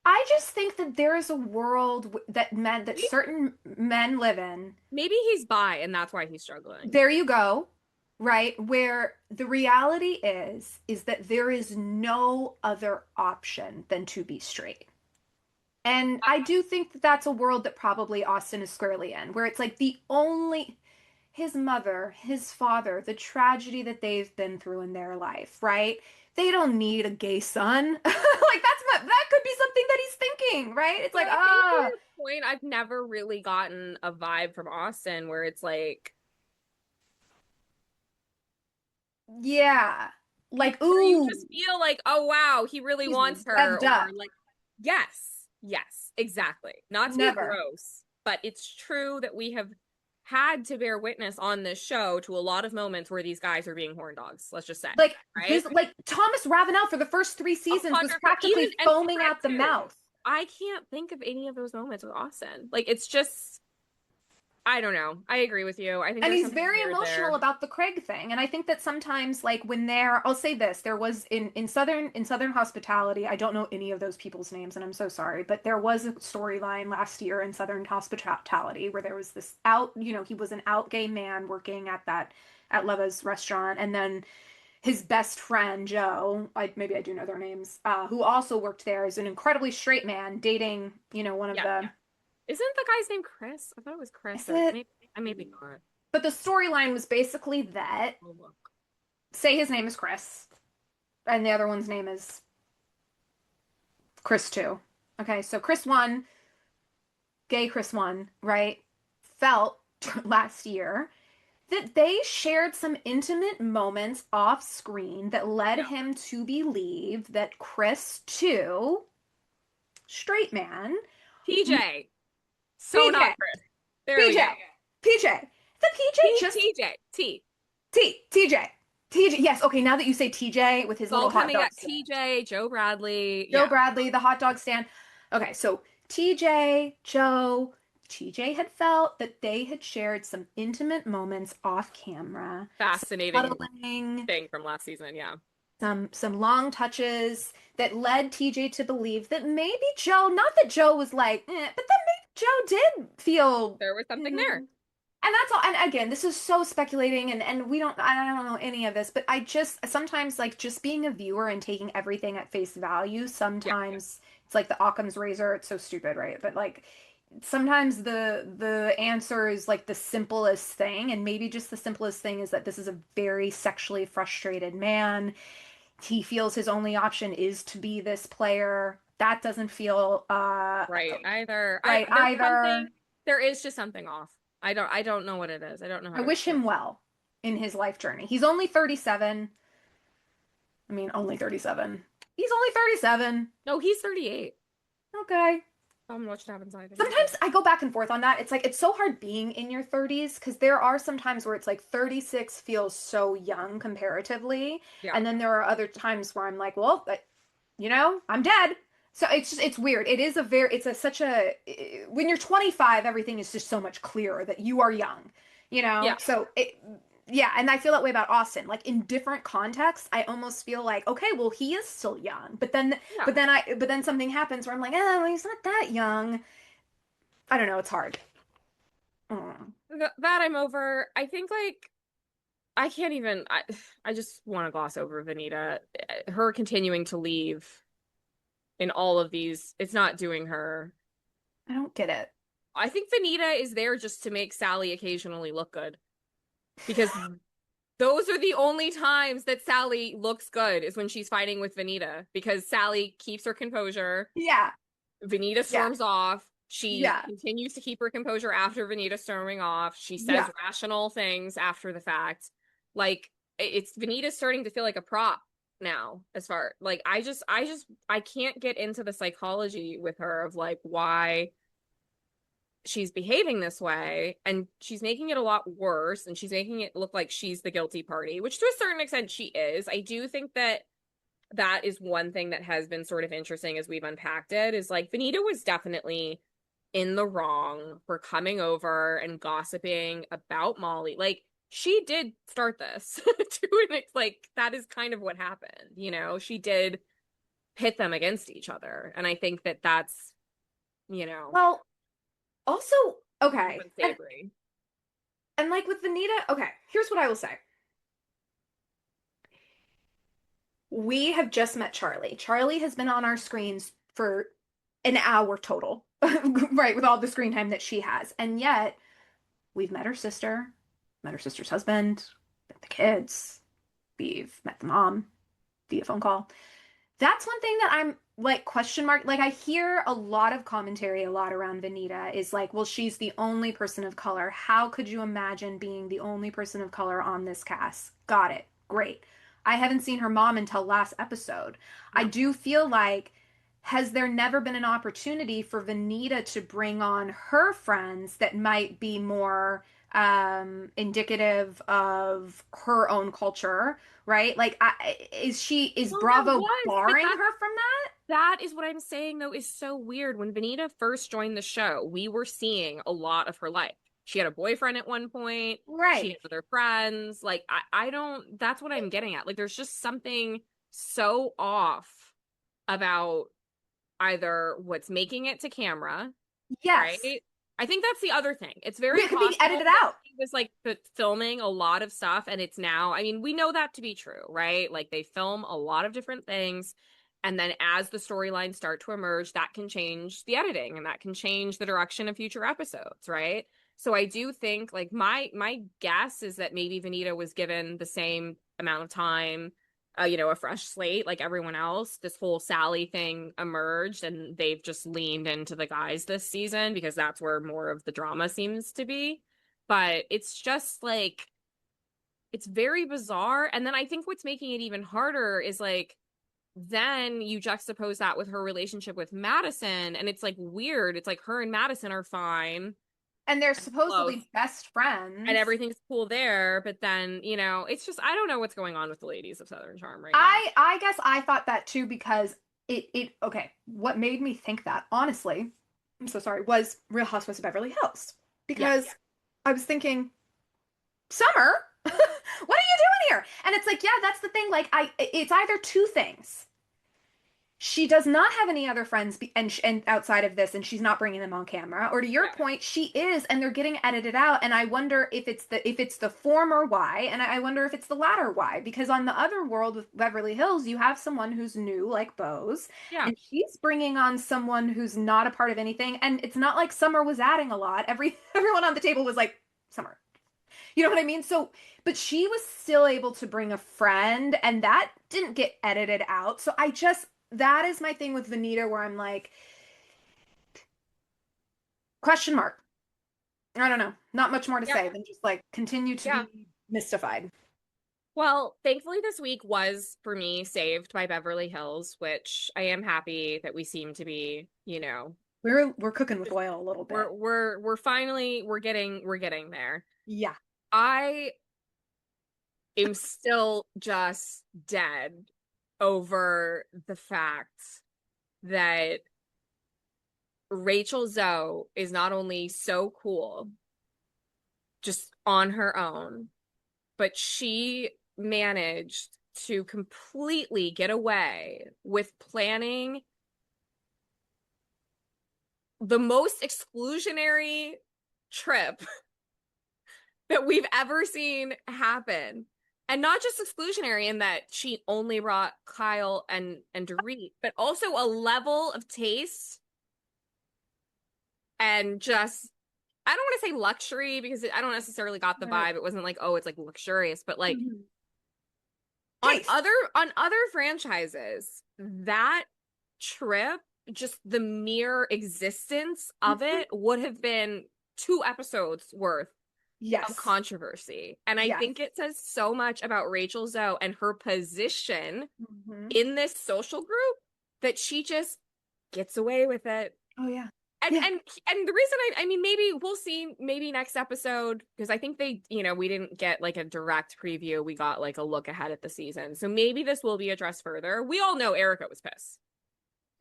I just think that there is a world that Maybe, certain men live in. maybe he's bi and that's why he's struggling. There you go, right? Where the reality is that there is no other option than to be straight. And I do think that that's a world that probably Austin is squarely in, where it's like his mother, his father, the tragedy that they've been through in their life, right? They don't need a gay son. Like that could be something that he's thinking, right? It's like, to your point, I've never really gotten a vibe from Austin where it's like, yeah, like, or you ooh, just feel like, oh wow, he really he's wants her, revved up. or like, yes, exactly. Not to be Never. gross, but it's true that we have had to bear witness on this show to a lot of moments where these guys are being horn dogs. Let's just say, Like right? like Thomas Ravenel for the first 3 seasons was 100%. practically Even and foaming Fred at the too. mouth. I can't think of any of those moments with Austin. Like it's just, I don't know. I agree with you. I think And there's he's something very weird emotional there. about the Craig thing. And I think that sometimes like I'll say this, there was in Southern Hospitality, I don't know any of those people's names and I'm so sorry, but there was a storyline last year in Southern Hospitality where there was this he was an out gay man working at Leva's restaurant, and then his best friend Joe, maybe I do know their names, who also worked there, is an incredibly straight man dating, one of the. Isn't the guy's name Chris? I thought it was Chris. Is it? Maybe, I may be not. But the storyline was basically that, Oh, look. say his name is Chris, and the other one's name is Chris too. Okay, so Chris 1, gay Chris 1, right, felt last year that they shared some intimate moments off screen that led him to believe that Chris 2, straight man, PJ. So PJ, not Chris. There PJ, we go. PJ. The PJ just TJ. Yes, okay, now that you say TJ with his little hot dog stand. TJ, Joe Bradley. Joe Bradley, the hot dog stand. Okay, so TJ, Joe, TJ had felt that they had shared some intimate moments off camera, some Fascinating cuddling, thing from last season. Yeah. some long touches that led TJ to believe that maybe Joe, not that Joe was like, but then maybe Joe did feel, There was something there. and that's all. And again, this is so speculating, and I don't know any of this, but I just sometimes like just being a viewer and taking everything at face value. Yeah. Sometimes it's like the Occam's razor. It's so stupid, right? But like sometimes the answer is like the simplest thing, and maybe just the simplest thing is that this is a very sexually frustrated man. He feels his only option is to be this player. That doesn't feel Right. Either. right either. There is just something off. I don't know what it is. I don't know how I to wish explain. him well in his life journey. He's only 37. I mean, only 37. He's only 37. No, he's 38. Okay. What happens either. Sometimes I go back and forth on that. It's like it's so hard being in your 30s because there are some times where it's like 36 feels so young comparatively. Yeah. And then there are other times where I'm like, well, I'm dead. So it's weird. It's a such a when you're 25, everything is just so much clearer that you are young, Yeah. So yeah, and I feel that way about Austin. Like in different contexts, I almost feel like, okay, well, he is still young. Yeah. But then something happens where I'm like, oh, he's not that young. I don't know, it's hard. Mm. That I'm over. I think like I can't even I just want to gloss over Vanita. Her continuing to leave in all of these, it's not doing her. I don't get it. I think Vanita is there just to make Sally occasionally look good. Because those are the only times that Sally looks good is when she's fighting with Vanita. Because Sally keeps her composure. Yeah. Vanita Yeah. storms off. She Yeah. continues to keep her composure after Vanita storming off. She says Yeah. rational things after the fact. Like it's Vanita's starting to feel like a prop now as far like I can't get into the psychology with her of like why she's behaving this way and she's making it a lot worse and she's making it look like she's the guilty party, which to a certain extent she is. I do think that that is one thing that has been sort of interesting as we've unpacked it is like Vanita was definitely in the wrong for coming over and gossiping about Molly. Like she did start this to an like that is kind of what happened, she did pit them against each other. And I think that that's, Well, also, okay. unsavory. And like with Vanita, okay, here's what I will say. We have just met Charlie. Charlie has been on our screens for an hour total, right, with all the screen time that she has. And yet, we've met her sister, met her sister's husband, met the kids, we've met the mom via phone call. That's one thing that I'm like question mark. Like I hear a lot of commentary, a lot around Vanita is like, well, she's the only person of color. How could you imagine being the only person of color on this cast? Got it. Great. I haven't seen her mom until last episode. I do feel like has there never been an opportunity for Vanita to bring on her friends that might be more indicative of her own culture, right? Like is Well, Bravo was, barring her from that? That is what I'm saying, though, is so weird. When Vanita first joined the show, we were seeing a lot of her life. She had a boyfriend at one point. She Right. had other friends. Like, I don't, that's what I'm getting at. Like, there's just something so off about either what's making it to camera, Yes. right? I think that's the other thing. It's very It could be possible edited that out. he was like filming a lot of stuff and it's now, I mean, we know that to be true, right? Like they film a lot of different things. And then as the storylines start to emerge, that can change the editing and that can change the direction of future episodes, right? So I do think like my guess is that maybe Vanita was given the same amount of time, a fresh slate like everyone else. This whole Sally thing emerged and they've just leaned into the guys this season because that's where more of the drama seems to be. But it's just like, it's very bizarre. And then I think what's making it even harder is like, then you juxtapose that with her relationship with Madison and it's like weird. It's like her and Madison are fine And they're and supposedly close best friends. and everything's cool there, but then, it's just I don't know what's going on with the ladies of Southern Charm right now. I guess I thought that too because it okay, what made me think that, honestly, I'm so sorry, was Real Housewives of Beverly Hills. Because Yes. I was thinking, Summer, what are you doing here? And it's like, yeah, that's the thing. Like, it's either two things. She does not have any other friends and outside of this, and she's not bringing them on camera. Or to your Yeah. point, she is, and they're getting edited out. And I wonder if it's the former why, and I wonder if it's the latter why. Because on the other world with Beverly Hills, you have someone who's new, like Bose, Yeah. and she's bringing on someone who's not a part of anything. And it's not like Summer was adding a lot. Everyone on the table was like, Summer. You know what I mean? So, but she was still able to bring a friend, and that didn't get edited out. So that is my thing with Venita, where I'm like, question mark. I don't know. Not much more to Yeah. say than just like continue to Yeah. be mystified. Well, thankfully this week was for me saved by Beverly Hills, which I am happy that we seem to be, We're cooking with oil a little bit. we're finally we're getting there. Yeah. I am still just dead over the fact that Rachel Zoe is not only so cool just on her own, but she managed to completely get away with planning the most exclusionary trip that we've ever seen happen. And not just exclusionary in that she only brought Kyle and Dorit, but also a level of taste and just, I don't want to say luxury because I don't necessarily got the vibe. It wasn't like, oh, it's like luxurious, but like on other franchises, that trip, just the mere existence of it would have been 2 episodes worth of controversy. And I think it says so much about Rachel Zoe and her position in this social group that she just gets away with it. Oh yeah. And the reason I mean, maybe we'll see maybe next episode, because I think they, we didn't get like a direct preview. We got like a look ahead at the season. So maybe this will be addressed further. We all know Erica was pissed,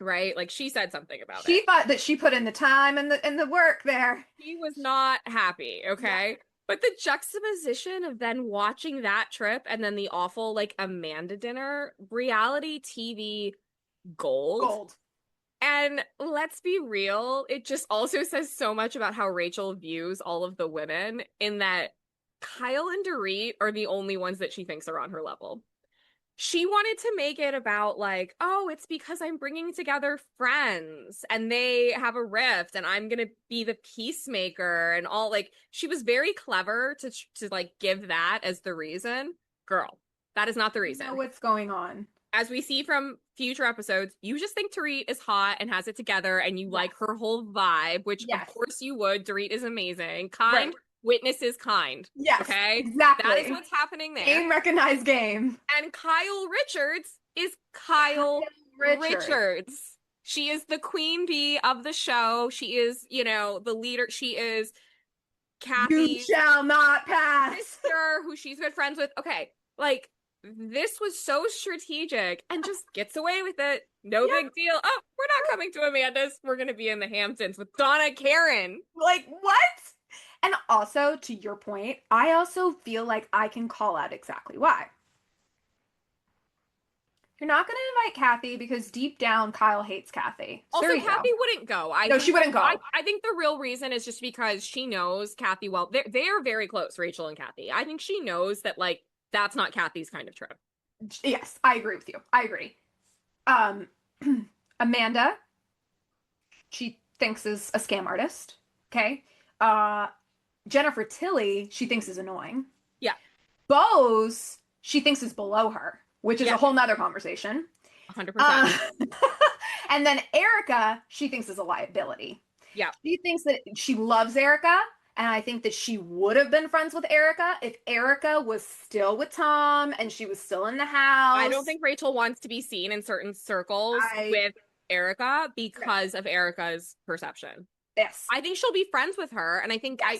right? Like she said something about it. She thought that she put in the time and the work there. She was not happy, okay? Yeah. But the juxtaposition of then watching that trip and then the awful like Amanda dinner, reality TV gold. And let's be real, it just also says so much about how Rachel views all of the women, in that Kyle and Dorit are the only ones that she thinks are on her level. She wanted to make it about like, oh, it's because I'm bringing together friends and they have a rift and I'm going to be the peacemaker and all. Like, she was very clever to like give that as the reason. Girl, that is not the reason. You know what's going on. As we see from future episodes, you just think Dorit is hot and has it together and you like her whole vibe, which of course you would. Dorit is amazing. Kind witnesses kind. Yes. Okay? Exactly. That is what's happening there. Game recognized game. And Kyle Richards is Kyle Richards. She is the queen bee of the show. She is, the leader. She is Kathy's You shall not pass. sister, who she's good friends with. Okay. Like, this was so strategic and just gets away with it. No big deal. Oh, we're not coming to Amanda's. We're going to be in the Hamptons with Donna Karen. Like, what? And also, to your point, I also feel like I can call out exactly why. You're not going to invite Kathy because deep down, Kyle hates Kathy. Also, Kathy wouldn't go. She wouldn't go. I think the real reason is just because she knows Kathy well. They are very close, Rachel and Kathy. I think she knows that, like, that's not Kathy's kind of trip. Yes, I agree with you. I agree. Amanda, she thinks is a scam artist. Okay. Jennifer Tilly, she thinks is annoying. Yeah. Bose, she thinks is below her, which is a whole nother conversation. 100%. And then Erica, she thinks is a liability. Yeah. She thinks that she loves Erica. And I think that she would have been friends with Erica if Erica was still with Tom and she was still in the house. I don't think Rachel wants to be seen in certain circles with Erica because of Erica's perception. Yes. I think she'll be friends with her. And I think, I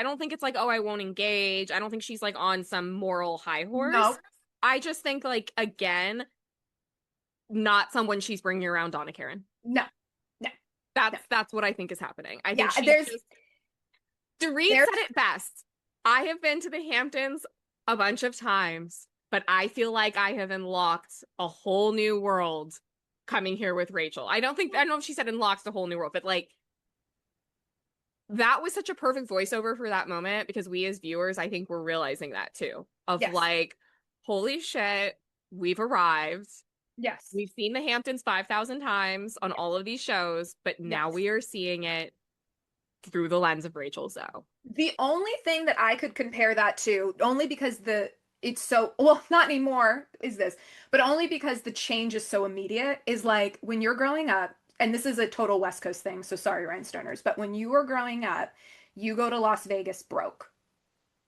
don't think it's like, oh, I won't engage. I don't think she's like on some moral high horse. No. I just think, like, again, not someone she's bringing around Donna Karen. No. That's what I think is happening. I Yeah, think there's Dorit there's said it best. I have been to the Hamptons a bunch of times, but I feel like I have unlocked a whole new world coming here with Rachel. I don't know if she said unlocks a whole new world, but like that was such a perfect voiceover for that moment because we as viewers, I think we're realizing that too. Of yes. like, holy shit, we've arrived. Yes. We've seen the Hamptons 5,000 times on all of these shows, but now we are seeing it through the lens of Rachel Zoe. The only thing that I could compare that to, only because it's so, well, not anymore is this, but only because the change is so immediate, is like when you're growing up, and this is a total West Coast thing, so sorry, Rhinestoners, but when you were growing up, you go to Las Vegas broke.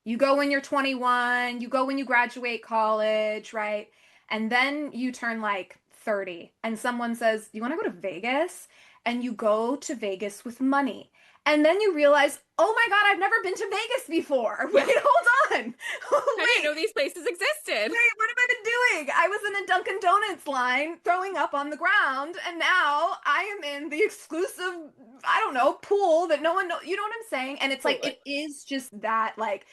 You go when you're 21, you go when you graduate college, right? And then you turn like 30 and someone says, "You want to go to Vegas?" And you go to Vegas with money. And then you realize, "Oh my God, I've never been to Vegas before." Wait, hold on. I didn't know these places existed. Wait, what have I been doing? I was in a Dunkin' Donuts line throwing up on the ground, and now I am in the exclusive, I don't know, pool that no one knows. You know what I'm saying? And it's like, it is just that, like,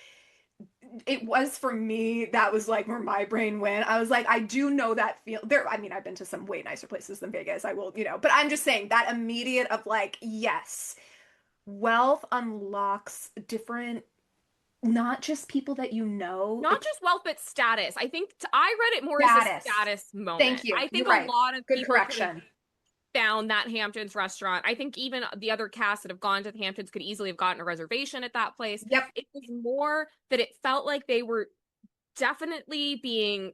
it was for me, that was like where my brain went. I was like, I do know that feel there. I mean, I've been to some way nicer places than Vegas. I will, but I'm just saying that immediate of like, yes, wealth unlocks different, not just people that you know. Not just wealth, but status. I think I read it more as a status moment. Thank you. I think You're right. a lot of Good people correction. Found that Hamptons restaurant. I think even the other cast that have gone to the Hamptons could easily have gotten a reservation at that place. Yep. It was more that it felt like they were definitely being,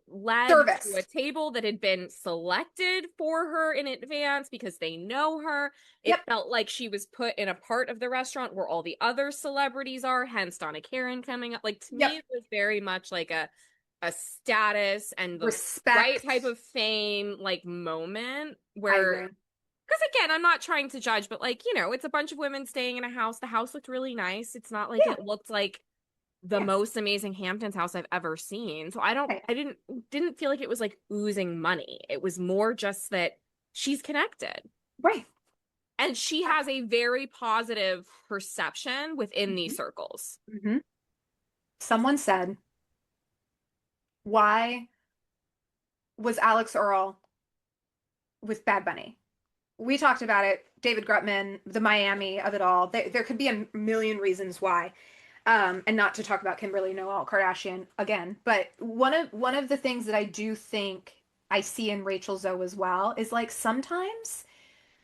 led to a table that had been selected for her in advance because they know her. It felt like she was put in a part of the restaurant where all the other celebrities are, hence Donna Karen coming up. Like, to me, it was very much like a status and the respect, right type of fame, like, moment where, because again, I'm not trying to judge, but like, it's a bunch of women staying in a house. The house looked really nice. It's not like it looked like the most amazing Hamptons house I've ever seen. So I didn't feel like it was like oozing money. It was more just that she's connected. Right. And she has a very positive perception within these circles. Mm-hmm. Someone said, why was Alex Earl with Bad Bunny? We talked about it. David Grutman, the Miami of it all. There could be a million reasons why. And not to talk about Kimberly Noel Kardashian again, but one of the things that I do think I see in Rachel Zoe as well is like sometimes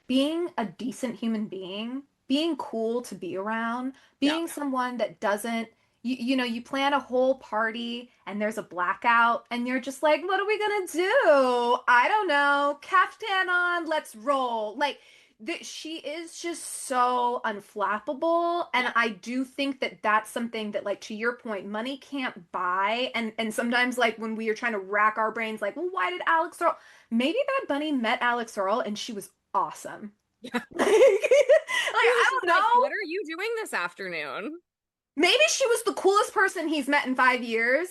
being a decent human being, being cool to be around, being someone that doesn't, you plan a whole party and there's a blackout and you're just like, what are we gonna do? I don't know. Caftan on, let's roll. Like, she is just so unflappable, and I do think that that's something that, like, to your point, money can't buy. And sometimes, like, when we are trying to rack our brains, like, well, why did Alex Earl? Maybe Bad Bunny met Alex Earl and she was awesome. Like, I don't know. Like, what are you doing this afternoon? Maybe she was the coolest person he's met in 5 years.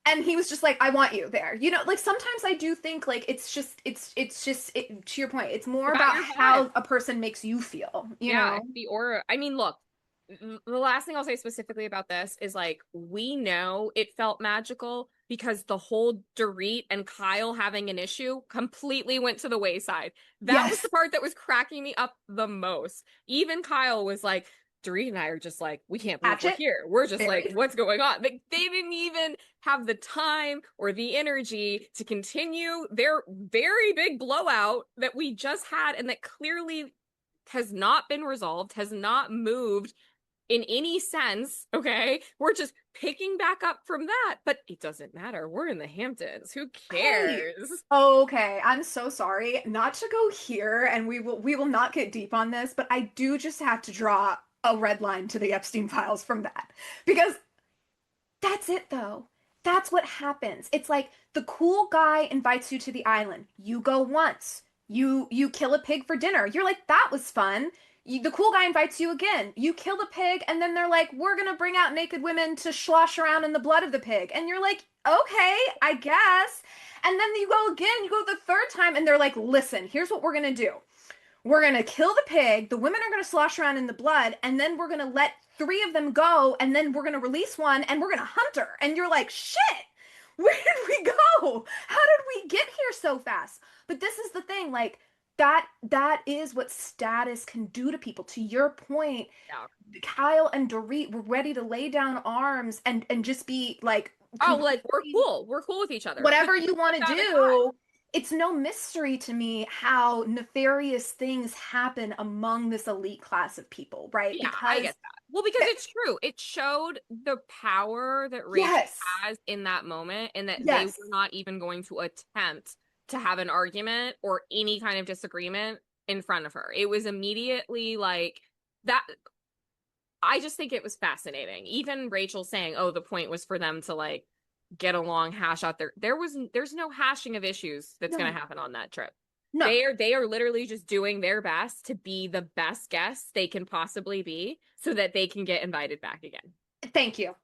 And he was just like, I want you there. Like sometimes I do think like it's just to your point, it's more about how a person makes you feel, you know? The aura. I mean, look, the last thing I'll say specifically about this is like, we know it felt magical because the whole Dorit and Kyle having an issue completely went to the wayside. That was the part that was cracking me up the most. Even Kyle was like, Dorit and I are just like, we can't believe we're here. We're just like, what's going on? Like, they didn't even have the time or the energy to continue their very big blowout that we just had and that clearly has not been resolved, has not moved in any sense. Okay. We're just picking back up from that, but it doesn't matter. We're in the Hamptons. Who cares? Okay. I'm so sorry not to go here, and we will not get deep on this, but I do just have to draw a red line to the Epstein files from that, because that's it though. That's what happens. It's like the cool guy invites you to the island. You go once. You kill a pig for dinner. You're like, that was fun. The cool guy invites you again. You kill the pig, and then they're like, we're gonna bring out naked women to slosh around in the blood of the pig. And you're like, okay, I guess. And then you go again, you go the third time, and they're like, listen, here's what we're gonna do. we're gonna kill the pig, the women are gonna slosh around in the blood, and then we're gonna let three of them go, and then we're gonna release one, and we're gonna hunt her. And you're like, shit, where did we go? How did we get here so fast? But this is the thing, like that is what status can do to people. To your point, Yeah. Kyle and Dorit were ready to lay down arms and just be like, Oh, like we're cool with each other. whatever you want to That aside. do. It's no mystery to me how nefarious things happen among this elite class of people, right? Yeah, I Because get that. Well, because it's true. It showed the power that Rachel yes, has in that moment, and that they yes, were not even going to attempt to have an argument or any kind of disagreement in front of her. It was immediately like that. I just think it was fascinating. Even Rachel saying, "Oh, the point was for them to like get along, hash out there's no hashing of issues that's going no, to happen on that trip. no. They are literally just doing their best to be the best guests they can possibly be so that they can get invited back again. Thank you.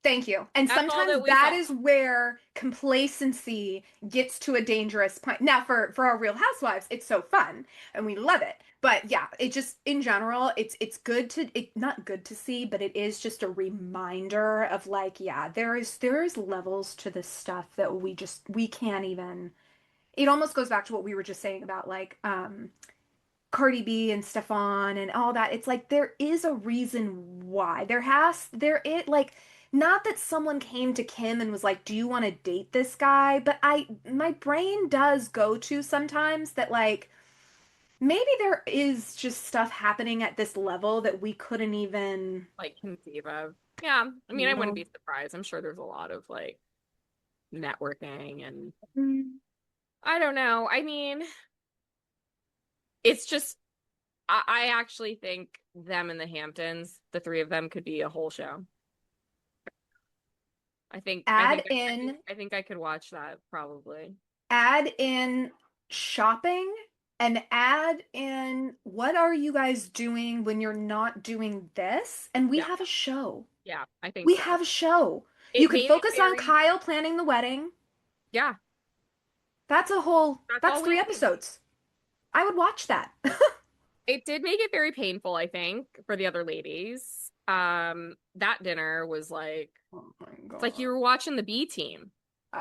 Thank you. And That's all sometimes that we that saw. is where complacency gets to a dangerous point. Now, for our Real Housewives, it's so fun and we love it. But yeah, it just in general, it's good to not good to see, but it is just a reminder of like, yeah, there is levels to this stuff that we can't even. It almost goes back to what we were just saying about like Cardi B and Stefon and all that. It's like there is a reason why. There it like not that someone came to Kim and was like, "Do you want to date this guy?" But my brain does go to sometimes that like maybe there is just stuff happening at this level that we couldn't even, Like conceive of. Yeah. I mean, you I wouldn't know. be surprised. I'm sure there's a lot of like networking and Mm. I don't know. I mean, it's just I actually think them in the Hamptons, the three of them could be a whole show. Add in I think I could watch that probably. add in shopping and add in what are you guys doing when you're not doing this? And we Yeah. have a show. Yeah, I think We so. have a show. You It could made it focus on very, Kyle planning the wedding. yeah, that's That's all we three need. episodes. I would watch that. It did make it very painful, I think, for the other ladies. That dinner was like Oh my it's like you God. were watching the B team. Uh,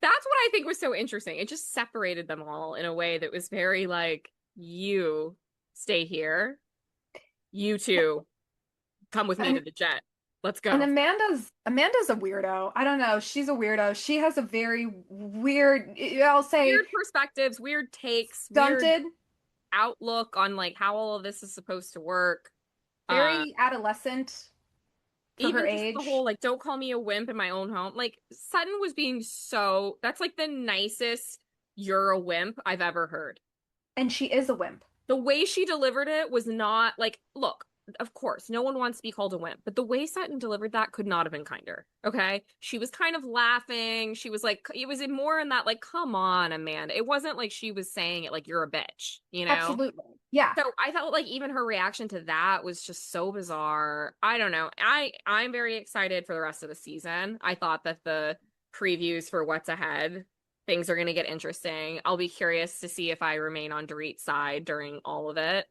That's what I think was so interesting. It just separated them all in a way that was very like, you stay here, you two come with me to and the jet. Let's and go. Amanda's a weirdo. I don't know. She's a weirdo. She has a very weird, I'll say, Weird perspectives, weird takes, weird stunted, outlook on like how all of this is supposed to work. Uh, very adolescent for her even just the age. whole like, don't call me a wimp in my own home. Like Sutton was being so, that's like the nicest you're a wimp I've ever heard. And she is a wimp. The way she delivered it was not like, look, of course, no one wants to be called a wimp, but the way Sutton delivered that could not have been kinder. Okay. She was kind of laughing. She was like, it was more in that, like, come on, Amanda. It wasn't like she was saying it like you're a bitch, you know? Absolutely. Yeah. So I felt like even her reaction to that was just so bizarre. I don't know. I'm very excited for the rest of the season. I thought that the previews for what's ahead, things are going to get interesting. I'll be curious to see if I remain on Dorit's side during all of it.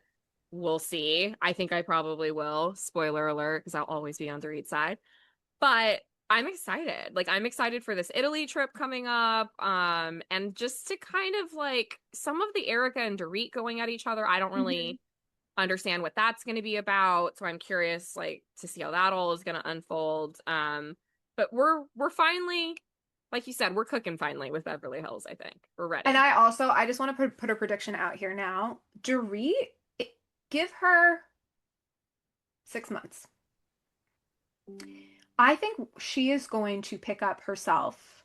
We'll see. I think I probably will. Spoiler alert, because I'll always be on Dorit's side. But I'm excited. Like I'm excited for this Italy trip coming up. And just to kind of like some of the Erica and Dorit going at each other, I don't Mhm. really understand what that's going to be about. So I'm curious like to see how that all is going to unfold. But we're finally, like you said, we're cooking finally with Beverly Hills, I think. We're And ready. I just want to put a prediction out here now. Dorit, give her 6 months. I think she is going to pick up herself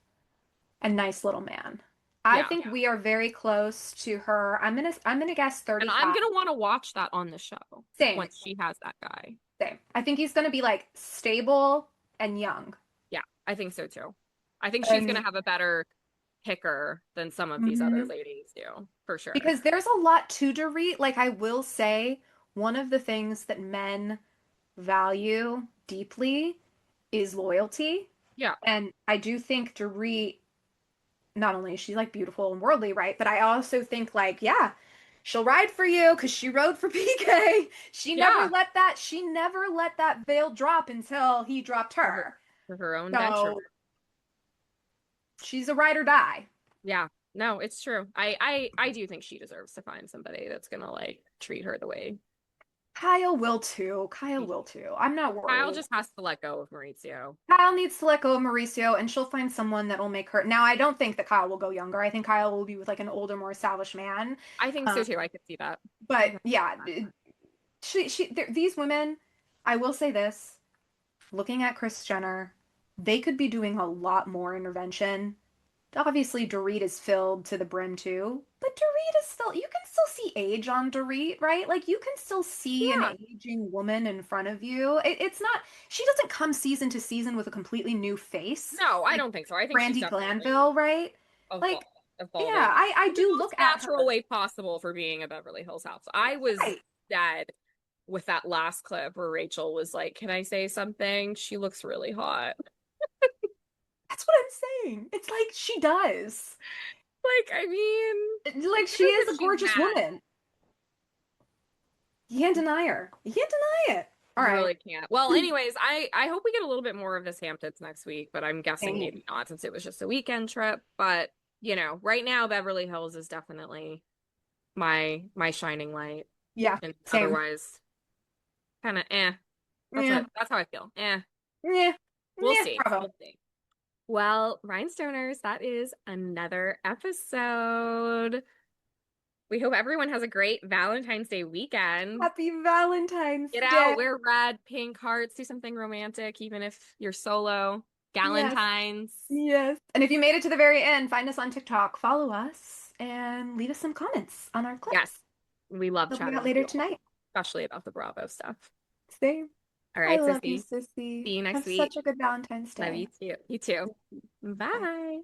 a nice little man. I Yeah. think we are very close to her. I'm gonna guess And I'm 35. going to want to watch that on the show Same, once she has that guy. same. I think he's gonna be like stable and young. Yeah, I think so too. I think she's going to And have a better picker than some of these other mhm. ladies do, for sure. Because there's a lot to Dorit. Like I will say, one of the things that men value deeply is loyalty. Yeah. And I do think Dorit, not only is she like beautiful and worldly, right? But I also think like, yeah, She'll ride for you because she rode for PK. She never Yeah, let that veil drop until he dropped her. for her own So detriment. she's a ride or die. Yeah, no, it's true. I do think she deserves to find somebody that's gonna like treat her the way Kyle will too. Kyle she will too. I'm not Kyle worried. just has to let go of Maurizio. Kyle needs to let go of Mauricio and she'll find someone that will make her. Now, I don't think that Kyle will go younger. I think Kyle will be with like an older, more established man. I think so Um, too. I could see that. but Okay. yeah, these women, I will say this, looking at Kris Jenner, they could be doing a lot more intervention. Obviously, Dorit is filled to the brim too, but Dorit is still, you can still see age on Dorit, right? Like you can still see an Yeah. aging woman in front of you. It's not, she doesn't come season to season with a completely new face, No, I like don't think so. I think she's Brandy definitely Glanville, right? evol Like, yeah, evolving I in the do most look at natural her. way possible for being a Beverly Hills house. I was Right. dead with that last clip where Rachel was like, "Can I say something? She looks really hot." That's what I'm saying. It's like she does. Like, I mean, Like it's she not as is if a she's gorgeous mad. woman. You can't deny her. You can't deny it. All You right. really can't. Well, anyways, I hope we get a little bit more of this Hamptons next week, but I'm guessing Same. maybe not since it was just a weekend trip. But right now Beverly Hills is definitely my shining light. Yeah, And same. otherwise, kind of eh. Yeah. That's how I feel. Eh. Yeah. We'll Yeah. see. Bravo. We'll see. Well, Rhinestoners, that is another episode. We hope everyone has a great Valentine's Day weekend. Happy Valentine's Get Day. out, wear red, pink hearts, do something romantic, even if you're solo. Yes. Galentine's. Yes. And if you made it to the very end, find us on TikTok, follow us, and leave us some comments on our Yes, clips. we love They'll be chatting out with later you all, tonight. especially about the Bravo stuff. Same. All I right, love you, sissy. sissy. See you next Have week. such a good Valentine's Love you Day. too. You too. Bye. Bye.